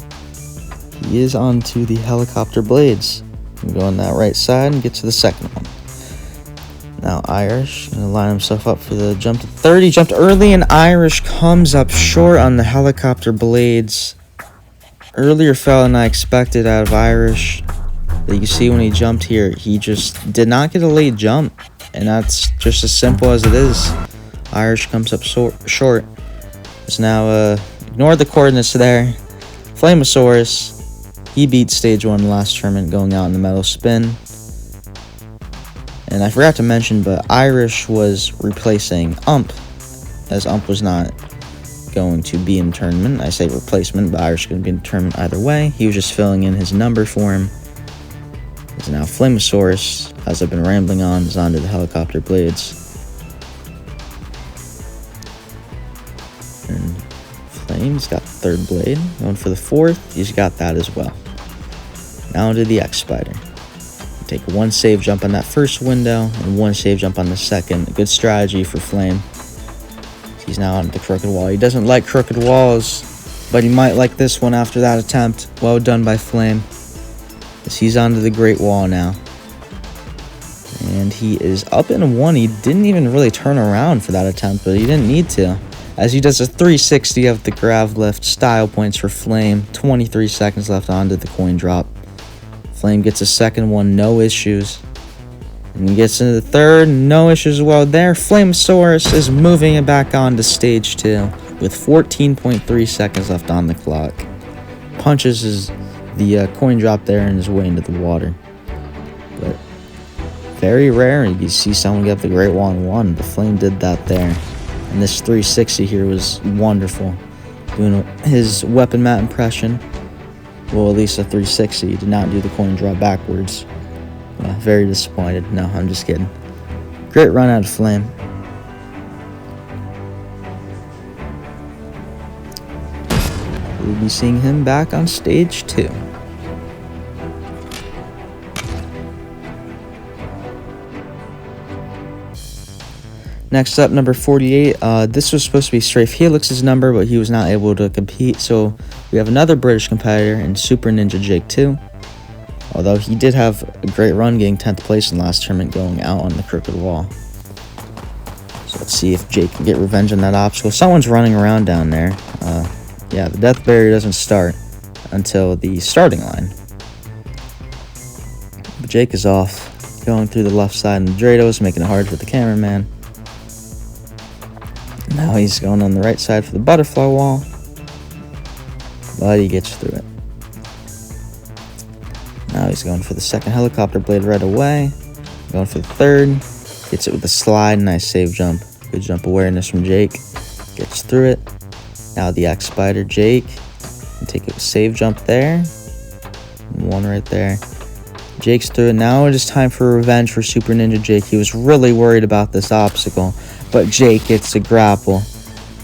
he is onto the helicopter blades. Go on that right side and get to the second one. Now Irish gonna line himself up for the jump to 30. Jumped early, and Irish comes up short on the helicopter blades. Earlier fell than I expected out of Irish. But you see when he jumped here, he just did not get a late jump. And that's just as simple as it is. Irish comes up short. Just now ignore the coordinates there. Flamosaurus, he beat stage 1 last tournament, going out in the metal spin. And I forgot to mention, but Irish was replacing Ump, as Ump was not going to be in the tournament. I say replacement, but Irish going to be in the tournament either way. He was just filling in his number for him. Is now Flamosaurus, as I've been rambling on, is onto the helicopter blades. And Flame's got the third blade. Going for the fourth, he's got that as well. Now into the X-Spider. Take one save jump on that first window and one save jump on the second. A good strategy for Flame. He's now on the crooked wall. He doesn't like crooked walls, but he might like this one after that attempt. Well done by Flame. As he's onto the Great Wall now. And he is up in one. He didn't even really turn around for that attempt, but he didn't need to. As he does a 360 of the grav lift. Style points for Flame. 23 seconds left onto the coin drop. Flame gets a second one, no issues. And he gets into the third, no issues as well there. Flamosaurus is moving it back on to stage 2 with 14.3 seconds left on the clock. Punches the coin drop there and his way into the water. But very rare you see someone get up the Great Wall in one, but Flame did that there. And this 360 here was wonderful. Doing his weapon mat impression. Well, at least a 360. He did not do the coin drop backwards. Very disappointed. No, I'm just kidding. Great run out of Flame. We'll be seeing him back on stage 2. Next up, number 48. This was supposed to be Strafe Helix's number, but he was not able to compete. So we have another British competitor in Super Ninja Jake 2. Although he did have a great run, getting 10th place in the last tournament, going out on the crooked wall. So let's see if Jake can get revenge on that obstacle. Someone's running around down there. Yeah, the death barrier doesn't start until the starting line. But Jake is off, going through the left side, and Drados making it hard for the cameraman. Now he's going on the right side for the butterfly wall, but he gets through it. Now he's going for the second helicopter blade right away. Going for the third. Gets it with a slide. Nice save jump. Good jump awareness from Jake. Gets through it. Now the X-Spider. Jake. Take a save jump there. One right there. Jake's through it. Now it is time for revenge for Super Ninja Jake. He was really worried about this obstacle, but Jake gets to grapple.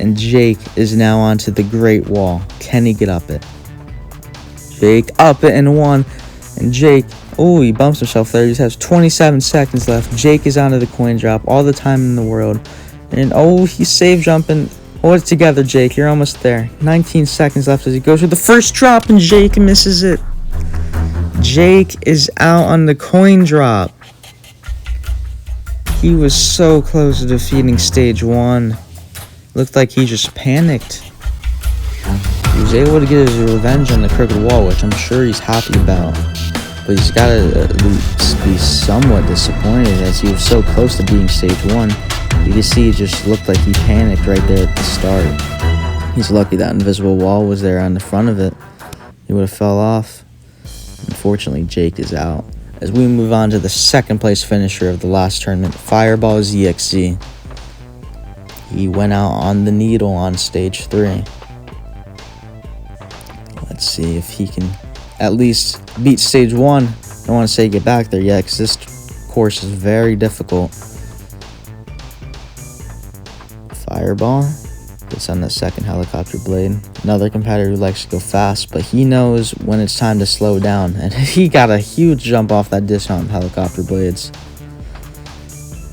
And Jake is now onto the Great Wall. Can he get up it? Jake up it and one. And Jake, oh, he bumps himself there. He just has 27 seconds left. Jake is onto the coin drop. All the time in the world. And, oh, he's save jumping. Hold it together, Jake. You're almost there. 19 seconds left as he goes for the first drop, and Jake misses it. Jake is out on the coin drop. He was so close to defeating stage 1. Looked like he just panicked. He was able to get his revenge on the crooked wall, which I'm sure he's happy about. But he's got to at least be somewhat disappointed, as he was so close to beating stage 1. You can see it just looked like he panicked right there at the start. He's lucky that invisible wall was there on the front of it. He would have fell off. Unfortunately, Jake is out. As we move on to the second place finisher of the last tournament, Fireball ZXZ. He went out on the needle on stage 3. Let's see if he can at least beat stage 1. I don't want to say get back there yet, because this course is very difficult. Fireball gets on the second helicopter blade. Another competitor who likes to go fast, but he knows when it's time to slow down. And he got a huge jump off that dismount helicopter blades.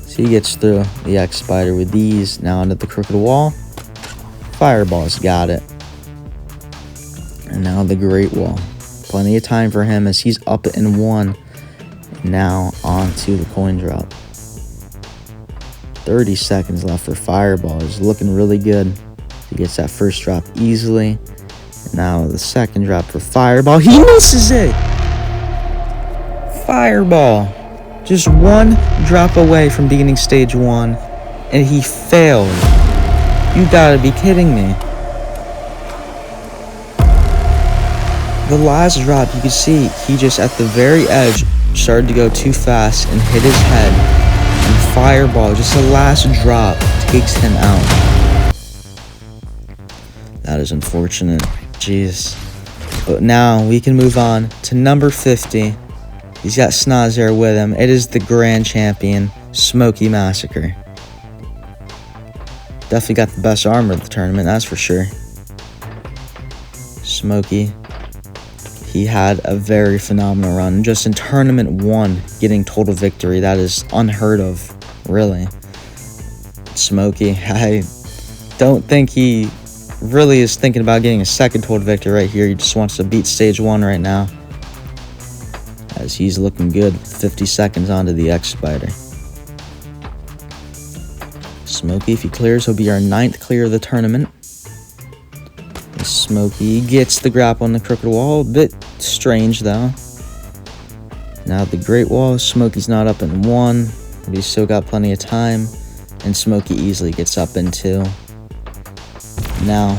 So he gets through the X-Spider with these. Now onto the crooked wall. Fireball's got it. And now the Great Wall. Plenty of time for him as he's up in 1. Now onto the coin drop. 30 seconds left for Fireball. Is looking really good. He gets that first drop easily. And now the second drop for Fireball. He misses it! Fireball. Just one drop away from beginning stage 1. And he failed. You gotta be kidding me. The last drop, you can see he just at the very edge started to go too fast and hit his head. And Fireball, just the last drop, takes him out. That is unfortunate. Jeez. But now we can move on to number 50. He's got Snaz there with him. It is the grand champion, Smokey Massacre. Definitely got the best armor of the tournament, that's for sure. Smokey. He had a very phenomenal run. Just in Tournament 1, getting total victory. That is unheard of, really. Smokey, I don't think he really is thinking about getting a second total victory right here. He just wants to beat stage 1 right now. As he's looking good. 50 seconds onto the X-Spider. Smokey, if he clears, he'll be our 9th clear of the tournament. Smokey gets the grapple on the crooked wall. A bit strange, though. Now the Great Wall. Smokey's not up in 1, but he's still got plenty of time. And Smokey easily gets up in 2. Now,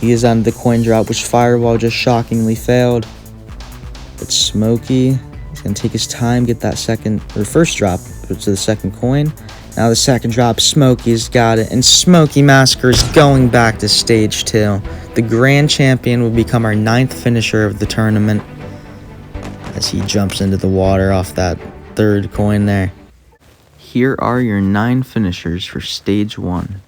he is on the coin drop, which Fireball just shockingly failed. But Smokey is going to take his time, get that first drop, put to the second coin. Now the second drop, Smokey's got it, and Smokey Massacre is going back to stage 2. The grand champion will become our 9th finisher of the tournament as he jumps into the water off that third coin there. Here are your 9 finishers for stage 1.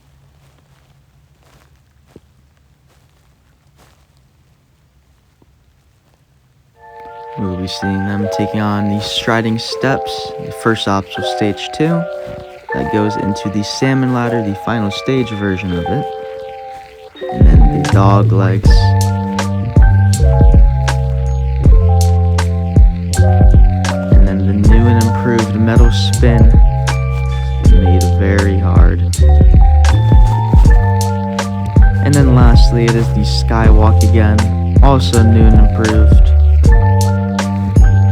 We'll be seeing them taking on the Striding Steps, the first obstacle, stage 2. That goes into the Salmon Ladder, the final stage version of it. And then the Dog Legs. And then the new and improved Metal Spin, made very hard. And then lastly, it is the Skywalk again, also new and improved.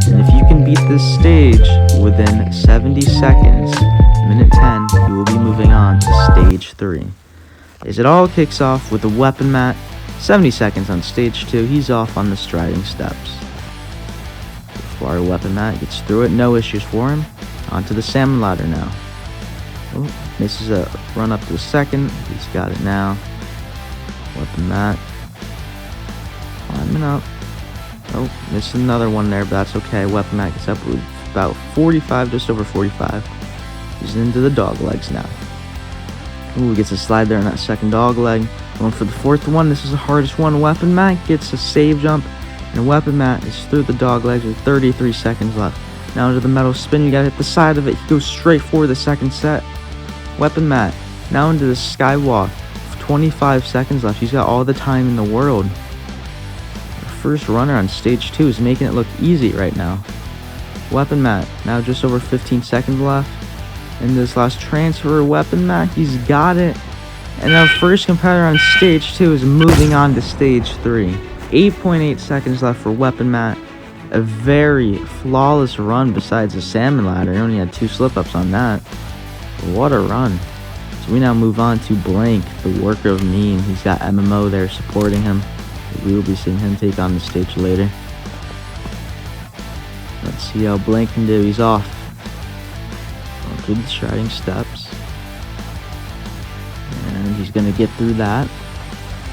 And if you can beat this stage within 70 seconds, minute 10, you will be moving on to stage 3. As it all kicks off with the Weapon Mat, 70 seconds on stage 2, he's off on the Striding Steps. Before our Weapon Mat gets through it, no issues for him. Onto the Salmon Ladder now. Oh, misses a run up to the second, he's got it now. Weapon Mat. Climbing up. Oh, missed another one there, but that's okay. Weapon Mat gets up with about 45, just over 45. He's into the Dog Legs now. Ooh, gets a slide there on that second Dog Leg. Going for the fourth one. This is the hardest one. Weapon Mat gets a save jump. And Weapon Mat is through the Dog Legs with 33 seconds left. Now into the Metal Spin. You gotta hit the side of it. He goes straight for the second set. Weapon Mat. Now into the Skywalk. 25 seconds left. He's got all the time in the world. The first runner on stage 2 is making it look easy right now. Weapon Mat. Now just over 15 seconds left. In this last transfer Weapon Mat, he's got it. And our first competitor on stage 2 is moving on to stage 3. 8.8 seconds left for Weapon Mat. A very flawless run besides the Salmon Ladder. He only had 2 slip-ups on that. What a run. So we now move on to Blank, the worker of meme. He's got MMO there supporting him. We will be seeing him take on the stage later. Let's see how Blank can do. He's off. Through the Striding Steps, and he's gonna get through that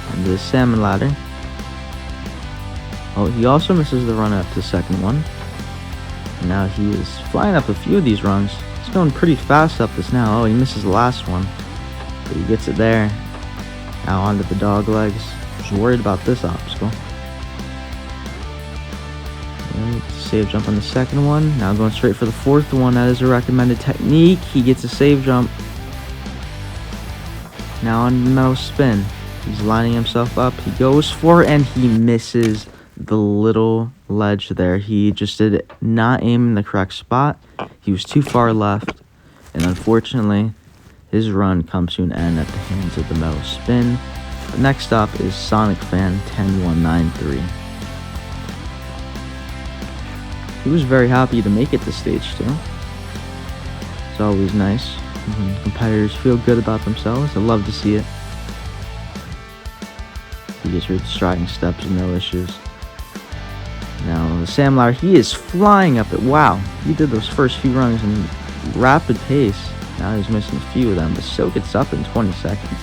onto the Salmon Ladder. Oh, he also misses the run up to the second one. And now he is flying up a few of these runs. He's going pretty fast up this now. Oh, he misses the last one, but he gets it there. Now onto the Dog Legs. Just worried about this obstacle. Save jump on the second one. Now going straight for the fourth one. That is a recommended technique. He gets a save jump. Now on the Metal Spin. He's lining himself up. He goes for it and he misses the little ledge there. He just did not aim in the correct spot. He was too far left, and unfortunately, his run comes to an end at the hands of the metal spin. But next up is Sonic Fan 10193. He was very happy to make it to stage 2. It's always nice when competitors feel good about themselves. I love to see it. He gets through the striding steps with no issues. Now, the Sam ladder, he is flying up it. Wow, he did those first few runs in rapid pace. Now he's missing a few of them, but still gets up in 20 seconds.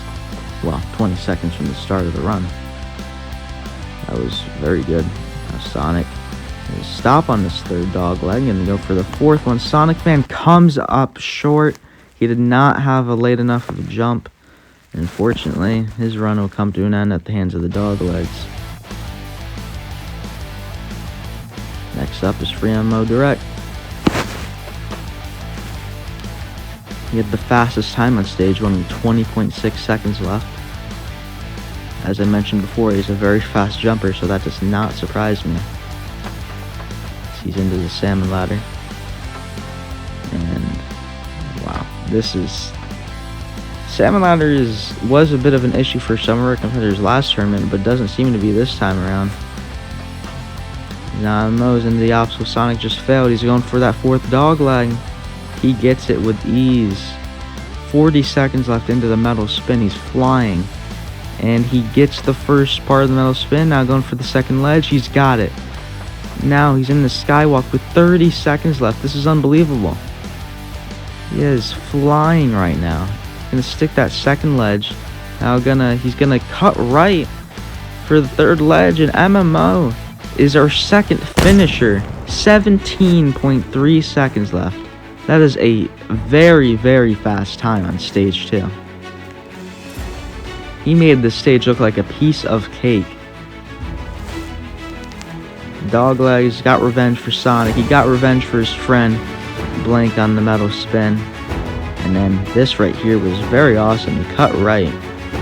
Well, 20 seconds from the start of the run. That was very good. Now Sonic is stop on this third dog leg and go for the fourth one. Sonic Fan comes up short. He did not have a late enough of a jump. Unfortunately, his run will come to an end at the hands of the dog legs. Next up is Free MMO Direct. He had the fastest time on stage 1 with 20.6 seconds left. As I mentioned before, he's a very fast jumper, so that does not surprise me. He's into the salmon ladder. And wow, this is... Salmon ladder was a bit of an issue for some of our competitors last tournament, but doesn't seem to be this time around. Now MMO's into the obstacle. Sonic just failed. He's going for that fourth dog leg. He gets it with ease. 40 seconds left into the metal spin. He's flying. And he gets the first part of the metal spin. Now going for the second ledge. He's got it. Now he's in the skywalk with 30 seconds left. This is unbelievable. He is flying right now. Gonna stick that second ledge. Now he's gonna cut right for the third ledge. And MMO is our second finisher. 17.3 seconds left. That is a very, very fast time on stage 2. He made the stage look like a piece of cake. Doglegs got revenge for Sonic. He got revenge for his friend Blank on the metal spin. And then this right here was very awesome. He cut right,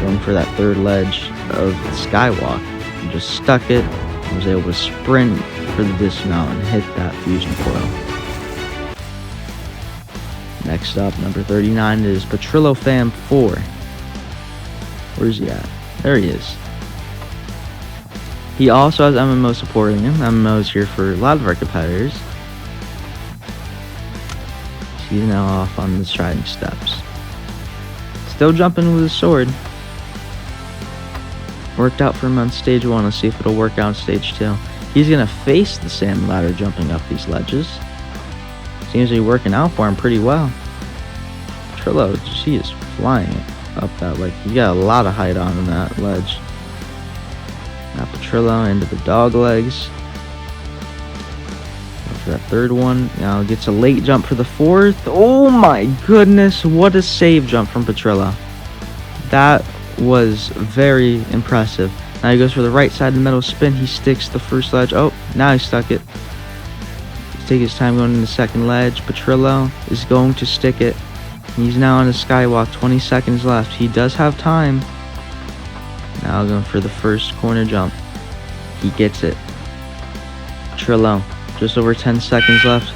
going for that third ledge of the skywalk. He just stuck it and was able to sprint for the dismount and hit that fusion coil. Next up, number 39 is Petrillo Fam 4. Where's he at? There he is. He also has MMO supporting him. MMO is here for a lot of our competitors. He's now off on the striding steps. Still jumping with his sword. Worked out for him on stage 1. Let's see if it'll work out on stage 2. He's going to face the salmon ladder jumping up these ledges. Seems to be working out for him pretty well. Petrillo, she is flying up that leg. He got a lot of height on that ledge. Now Petrillo into the dog legs. For that third one. Now gets a late jump for the fourth. Oh my goodness, what a save jump from Petrillo. That was very impressive. Now he goes for the right side of the metal spin. He sticks the first ledge. Oh, now he stuck it. Take his time going in the second ledge. Petrillo is going to stick it. He's now on the skywalk. 20 seconds left. He does have time. Now going for the first corner jump. He gets it. Petrillo, just over 10 seconds left.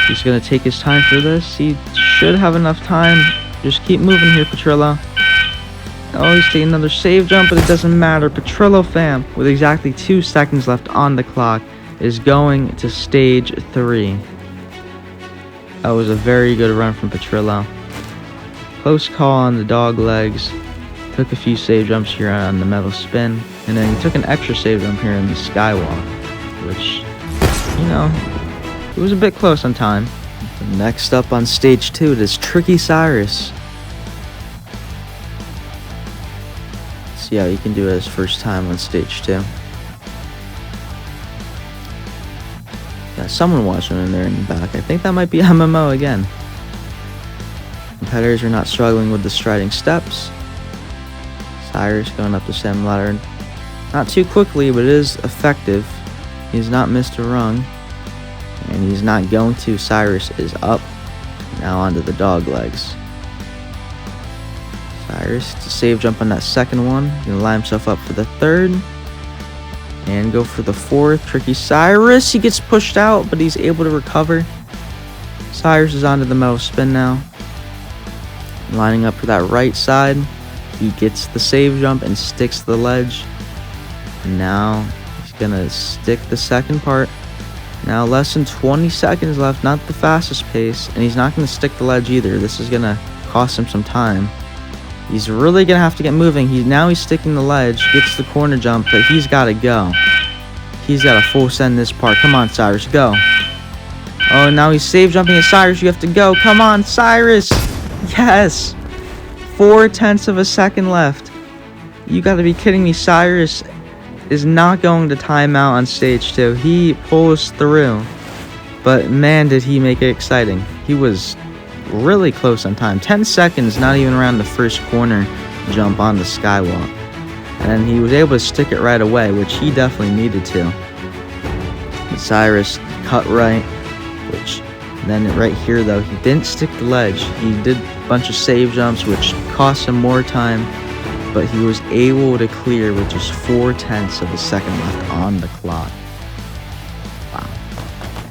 He's going to take his time for this. He should have enough time. Just keep moving here, Petrillo. Oh, he's taking another save jump, but it doesn't matter. Petrillo Fam, with exactly 2 seconds left on the clock, is going to stage 3. That was a very good run from Petrillo. Close call on the dog legs. Took a few save jumps here on the metal spin. And then he took an extra save jump here in the skywalk. Which, you know, it was a bit close on time. Next up on stage 2, it is Tricky Cyrus. Let's see how he can do it his first time on stage 2. Yeah, someone watching in there in the back. I think that might be MMO again. Competitors are not struggling with the striding steps. Cyrus going up the salmon ladder. Not too quickly, but it is effective. He's not missed a rung. And he's not going to. Cyrus is up. Now onto the dog legs. Cyrus to save jump on that second one. He's going to line himself up for the third. And go for the fourth. Tricky Cyrus. He gets pushed out, but he's able to recover. Cyrus is onto the metal spin now. Lining up for that right side. He gets the save jump and sticks the ledge. And now he's going to stick the second part. Now less than 20 seconds left. Not the fastest pace. And he's not going to stick the ledge either. This is going to cost him some time. He's really going to have to get moving. Now he's sticking the ledge. Gets the corner jump, but he's got to go. He's got to full send this part. Come on, Cyrus, go. Oh, now he's save jumping at Cyrus. You have to go. Come on, Cyrus. Yes. 0.4 of a second left. You got to be kidding me. Cyrus is not going to time out on stage 2. He pulls through. But man, did he make it exciting. He was really close on time. 10 seconds, not even around the first corner jump on the skywalk. And then he was able to stick it right away, which he definitely needed to. But Cyrus cut right, which then right here though, he didn't stick the ledge. He did a bunch of save jumps, which cost him more time, but he was able to clear with just 0.4 of a second left on the clock. Wow.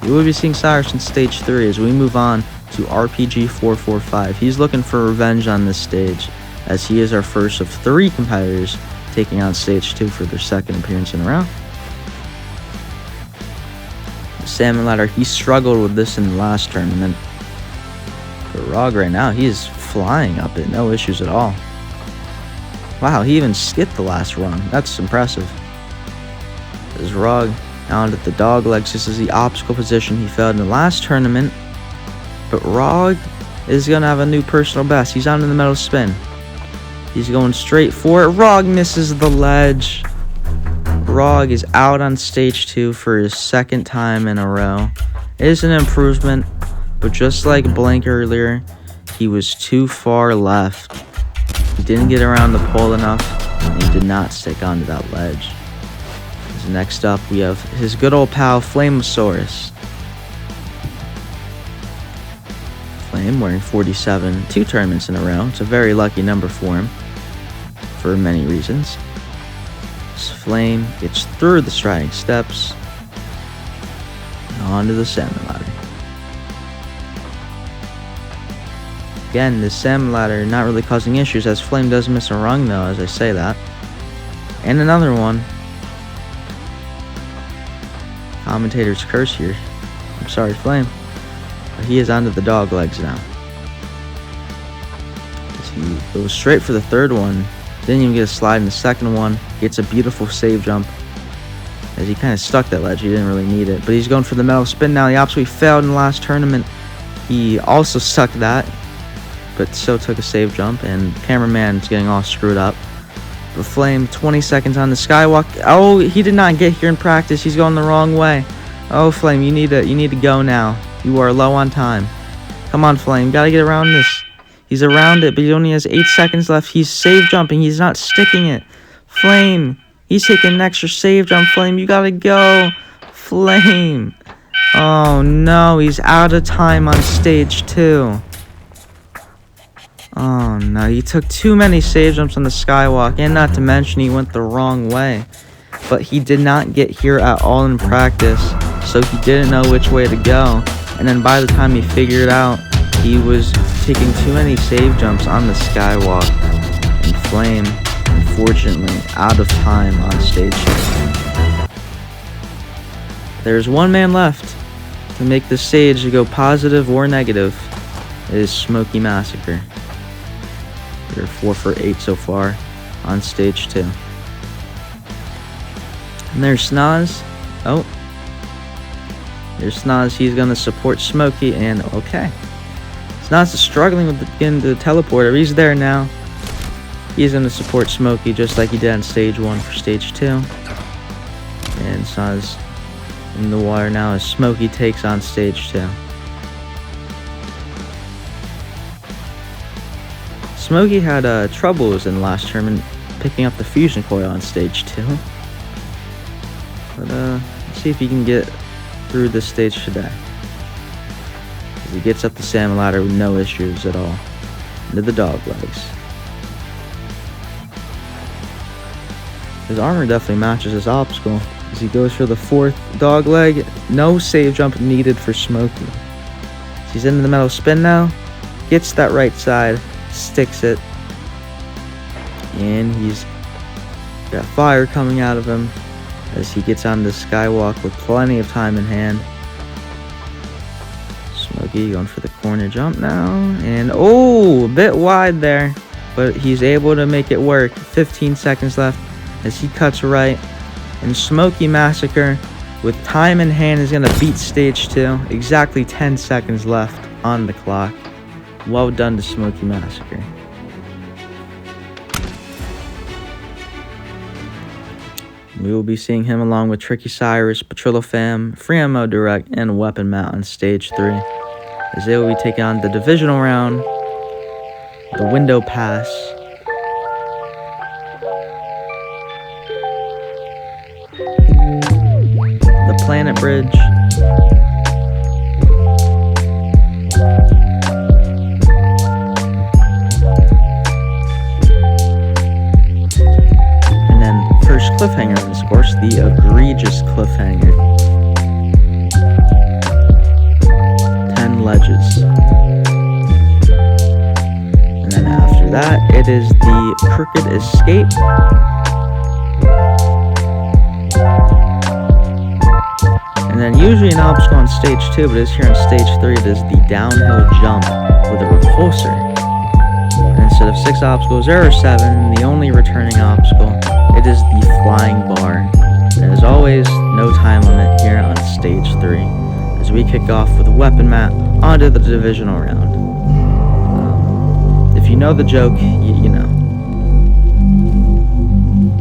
We will be seeing Cyrus in stage 3 as we move on to RPG 445. He's looking for revenge on this stage, as he is our first of 3 competitors taking on stage 2 for their second appearance in a row. The Salmon Ladder, he struggled with this in the last tournament. But Rog right now, he is flying up it, no issues at all. Wow, he even skipped the last rung. That's impressive. As Rog down at the dog legs, this is the obstacle position he failed in the last tournament. But Rog is going to have a new personal best. He's on in the metal spin. He's going straight for it. Rog misses the ledge. Rog is out on stage 2 for his second time in a row. It is an improvement, but just like Blank earlier, he was too far left. He didn't get around the pole enough, and he did not stick onto that ledge. So next up, we have his good old pal, Flamosaurus. Flame wearing 47, 2 tournaments in a row. It's a very lucky number for him, for many reasons. This Flame gets through the striding steps and onto the Salmon Ladder. Again, this Salmon Ladder not really causing issues, as Flame does miss a rung though, as I say that. And another one. Commentator's curse here. I'm sorry, Flame. But he is onto the dog legs now. As he goes straight for the third one. Didn't even get a slide in the second one. Gets a beautiful save jump. As he kind of stuck that ledge. He didn't really need it. But he's going for the metal spin now. He absolutely failed in the last tournament. He also stuck that, but still took a save jump. And cameraman's getting all screwed up. But Flame, 20 seconds on the skywalk. Oh, he did not get here in practice. He's going the wrong way. Oh, Flame, you need to go now. You are low on time. Come on, Flame. Gotta get around this. He's around it, but he only has 8 seconds left. He's save jumping. He's not sticking it. Flame. He's taking an extra save jump. Flame, you gotta go. Flame. Oh, no. He's out of time on stage 2. Oh, no. He took too many save jumps on the skywalk. And not to mention, he went the wrong way. But he did not get here at all in practice, so he didn't know which way to go. And then by the time he figured it out, he was taking too many save jumps on the skywalk. And Flame, unfortunately, out of time on stage 2. There's one man left to make the stage go positive or negative. It is Smoky Massacre. They're 4 for 8 so far on stage 2. And there's Snaz. Oh. There's Snaz. He's going to support Smokey. And okay. Snaz is struggling with getting the teleporter. He's there now. He's going to support Smokey just like he did on stage 1 for stage 2. And Snaz in the water now as Smokey takes on stage 2. Smokey had troubles in the last tournament picking up the fusion coil on stage 2. But let's see if he can get through this stage today. As he gets up the Salmon Ladder with no issues at all. Into the dog legs. His armor definitely matches his obstacle. as he goes for the 4th dog leg. No save jump needed for Smokey. He's into the metal spin now. Gets that right side. Sticks it. And he's got fire coming out of him as he gets on the skywalk with plenty of time in hand. Smokey going for the corner jump now. And oh, a bit wide there. But he's able to make it work. 15 seconds left as he cuts right. And Smokey Massacre, with time in hand, is going to beat stage 2. Exactly 10 seconds left on the clock. Well done to Smokey Massacre. We will be seeing him along with Tricky Cyrus, Petrillo Fam, Free Ammo Direct, and Weapon Matt on stage 3. As they will be taking on the divisional round, the window pass, the planet bridge, and then first cliffhanger in this course, the egregious cliffhanger. 10 ledges. And then after that, it is the crooked escape. And then usually an obstacle on stage 2, but it is here on stage 3, it is the downhill jump with a repulsor. And instead of 6 obstacles, there are 7. The only returning obstacle, it is the flying bar. And as always, no time limit here on stage 3. As we kick off with a Weapon Matt onto the divisional round. If you know the joke, you know.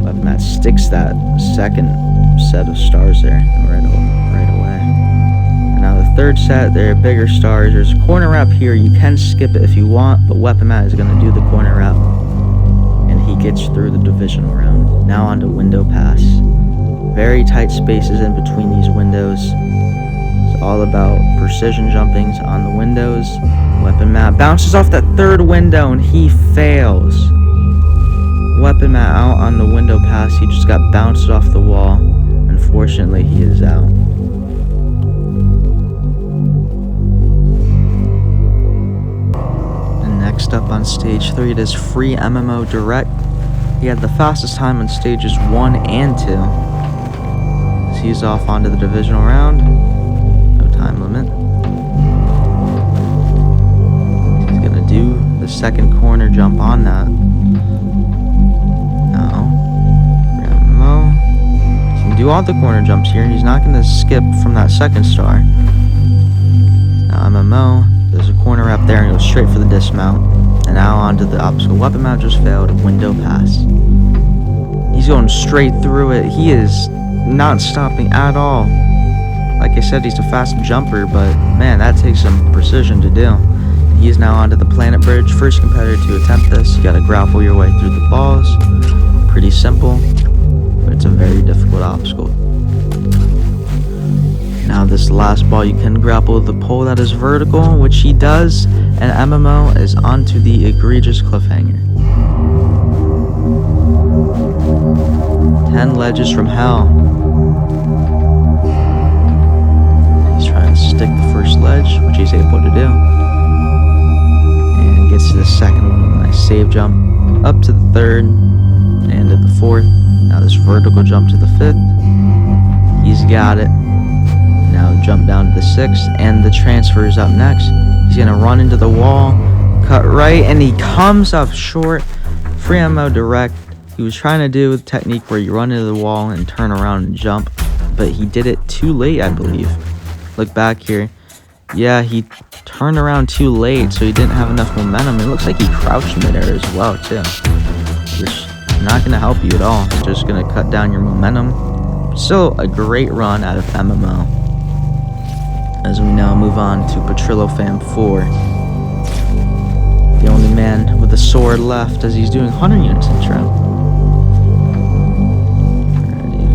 Weapon Matt sticks that second set of stars there right away. And now the third set, there are bigger stars. There's a corner wrap here. You can skip it if you want, but Weapon Matt is going to do the corner wrap. And he gets through the divisional round. Now onto window pass. Very tight spaces in between these windows. It's all about precision jumpings on the windows. Weapon Matt bounces off that third window and he fails. Weapon Matt out on the window pass. He just got bounced off the wall. Unfortunately, he is out. And next up on stage 3, it is Free MMO Direct. He had the fastest time on stages 1 and 2. As he's off onto the divisional round. No time limit. He's gonna do the second corner jump on that. Do all the corner jumps here. He's not going to skip from that second star. Now MMO, there's a corner wrap there and goes straight for the dismount. And now onto the obstacle. Weapon Matt just failed. Window pass. He's going straight through it. He is not stopping at all. Like I said, he's a fast jumper, but man, that takes some precision to do. He is now onto the planet bridge. First competitor to attempt this. You got to grapple your way through the balls. Pretty simple. But it's a very difficult obstacle. Now this last ball, you can grapple the pole that is vertical, which he does, and MMO is onto the egregious cliffhanger. 10 ledges from hell. He's trying to stick the first ledge, which he's able to do. And gets to the second one. Nice save jump up to the third and to the fourth. Now this vertical jump to the 5th. He's got it. Now jump down to the 6th, and the transfer is up next. He's gonna run into the wall, cut right, and he comes up short. Free ammo direct. He was trying to do the technique where you run into the wall and turn around and jump, but he did it too late, I believe. Look back here. Yeah, he turned around too late, so he didn't have enough momentum. It looks like he crouched midair as well, too. Which not going to help you at all. It's just going to cut down your momentum. Still a great run out of MMO. As we now move on to Petrillo Fam 4. The only man with a sword left as he's doing 100 units intro. Ready.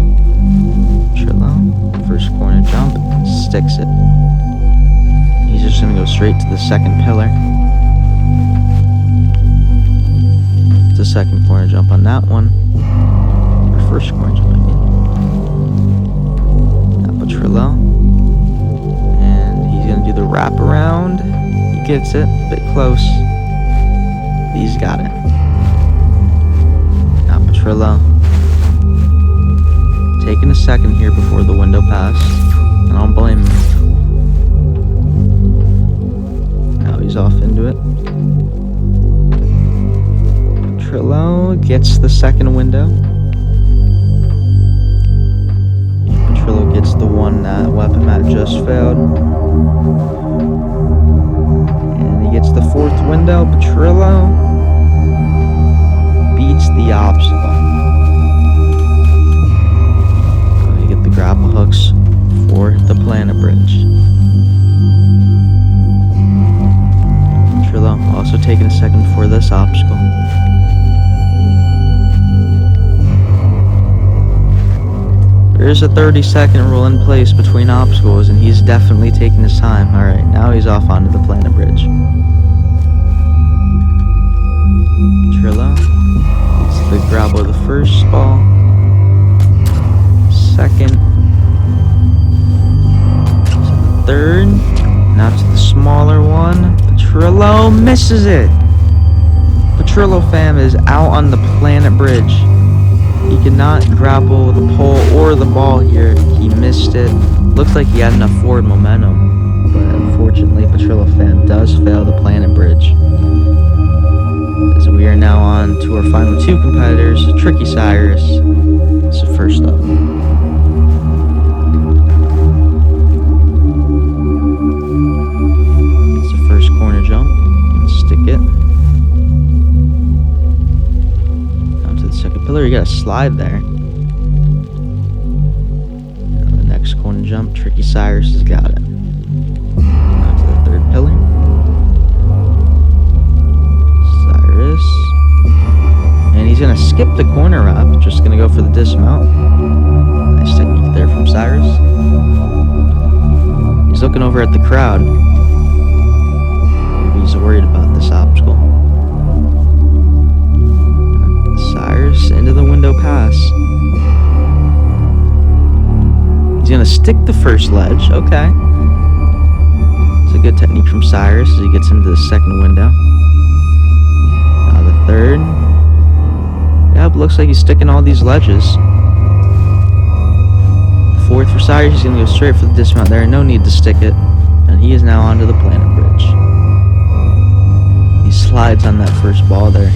Petrillo. First corner jump. Sticks it. He's just going to go straight to the second pillar. The second corner jump on that one. Or first corner jump, I mean. gets it. A bit close. He's got it. Now Petrillo taking a second here before the window pass. I don't blame him. Now he's off into it. Petrillo gets the second window. Petrillo gets the one that weapon Matt just failed. And he gets the fourth window. Petrillo beats the obstacle. You get the grapple hooks for the planet bridge. Petrillo also taking a second for this obstacle. There's a 30-second rule in place between obstacles, and he's definitely taking his time. Alright, now he's off onto the planet bridge. Petrillo gets the grapple of the first ball. Second. To the third. Now to the smaller one. Petrillo misses it. Petrillo fam is out on the planet bridge. He cannot grapple the pole or the ball here. He missed it. Looks like he had enough forward momentum, but unfortunately Petrillo fam does fail the planet bridge. As we are now on to our final two competitors, Tricky Cyrus. It's the first up. It's the first corner jump. Stick it. Second pillar, you gotta slide there. Now the next corner jump, Tricky Cyrus has got it. Now to the third pillar. Cyrus. And he's gonna skip the corner wrap, just gonna go for the dismount. Nice technique there from Cyrus. He's looking over at the crowd. Maybe he's worried about this obstacle. Into the window pass. He's gonna stick the first ledge. Okay. It's a good technique from Cyrus as he gets into the second window. Now the third. Yep, looks like he's sticking all these ledges. The fourth for Cyrus, he's gonna go straight for the dismount there. No need to stick it. And he is now onto the planet bridge. He slides on that first ball there.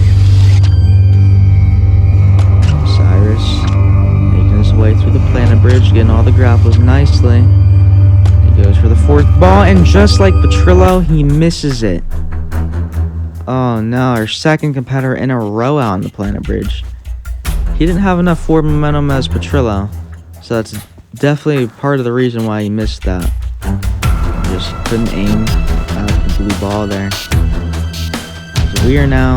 Making his way through the planet bridge, getting all the grapples nicely. He goes for the fourth ball, and just like Petrillo, he misses it. Oh no, our second competitor in a row out on the planet bridge. He didn't have enough forward momentum as Petrillo, so that's definitely part of the reason why he missed that. He just couldn't aim at the blue ball there. So we are now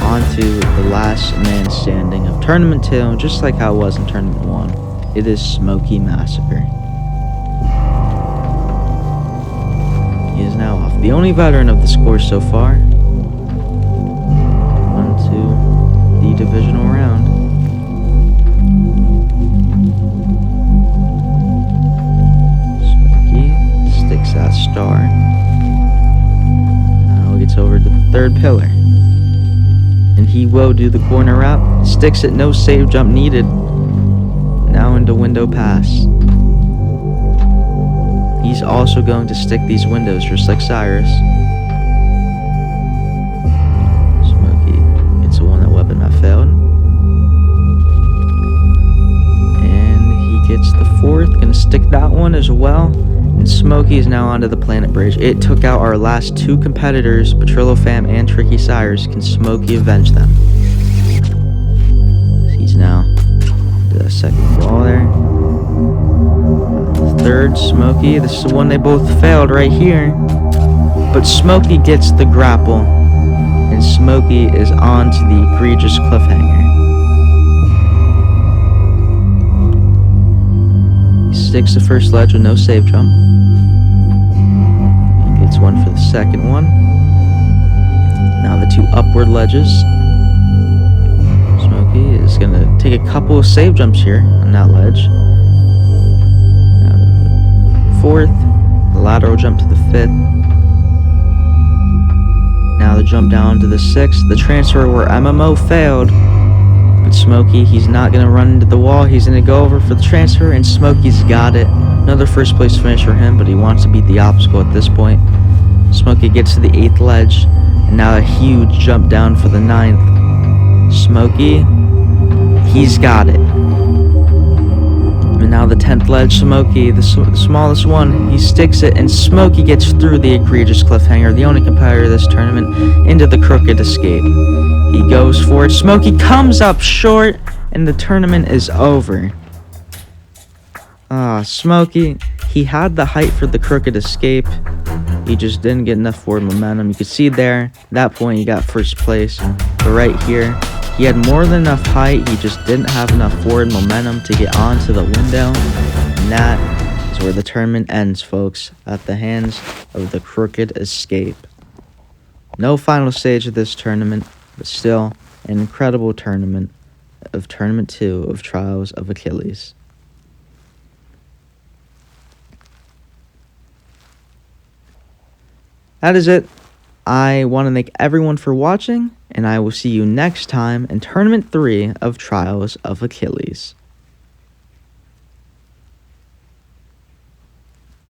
on to the last man standing of Tournament 2, just like how it was in Tournament 1. It is Smokey Massacre. He is now off. The only veteran of the score so far. On to the divisional round. Smokey sticks that star. Now he gets over to the third pillar. And he will do the corner wrap. Sticks it, no save jump needed. Now into window pass. He's also going to stick these windows just like Cyrus. Smokey gets the one that weapon that failed. And he gets the fourth. Gonna stick that one as well. And Smokey is now onto the planet bridge. It took out our last two competitors, Petrillo fam and Tricky Cyrus. Can Smokey avenge them? He's now to the second ball there. The third, Smokey. This is the one they both failed right here. But Smokey gets the grapple. And Smokey is on to the egregious cliffhanger. Sticks the first ledge with no save jump. He gets one for the second one. Now the two upward ledges. Smokey is going to take a couple of save jumps here on that ledge. Now the fourth, the lateral jump to the fifth. jump down to the 6th. The transfer where MMO failed. But Smokey, he's not going to run into the wall. He's going to go over for the transfer, and Smokey's got it. Another first place finish for him, but he wants to beat the obstacle at this point. Smokey gets to the 8th ledge, and now a huge jump down for the 9th. Smokey, he's got it. And now the 10th ledge, Smokey, the smallest one, he sticks it, and Smokey gets through the egregious cliffhanger, the only competitor of this tournament, into the crooked escape. He goes for it. Smokey comes up short, and the tournament is over. Smokey, he had the height for the crooked escape. He just didn't get enough forward momentum. You could see there, at that point, he got first place. But right here, he had more than enough height. He just didn't have enough forward momentum to get onto the window. And that is where the tournament ends, folks, at the hands of the crooked escape. No final stage of this tournament, but still an incredible tournament of Tournament 2 of Trials of Achilles. That is it. I want to thank everyone for watching, and I will see you next time in Tournament 3 of Trials of Achilles.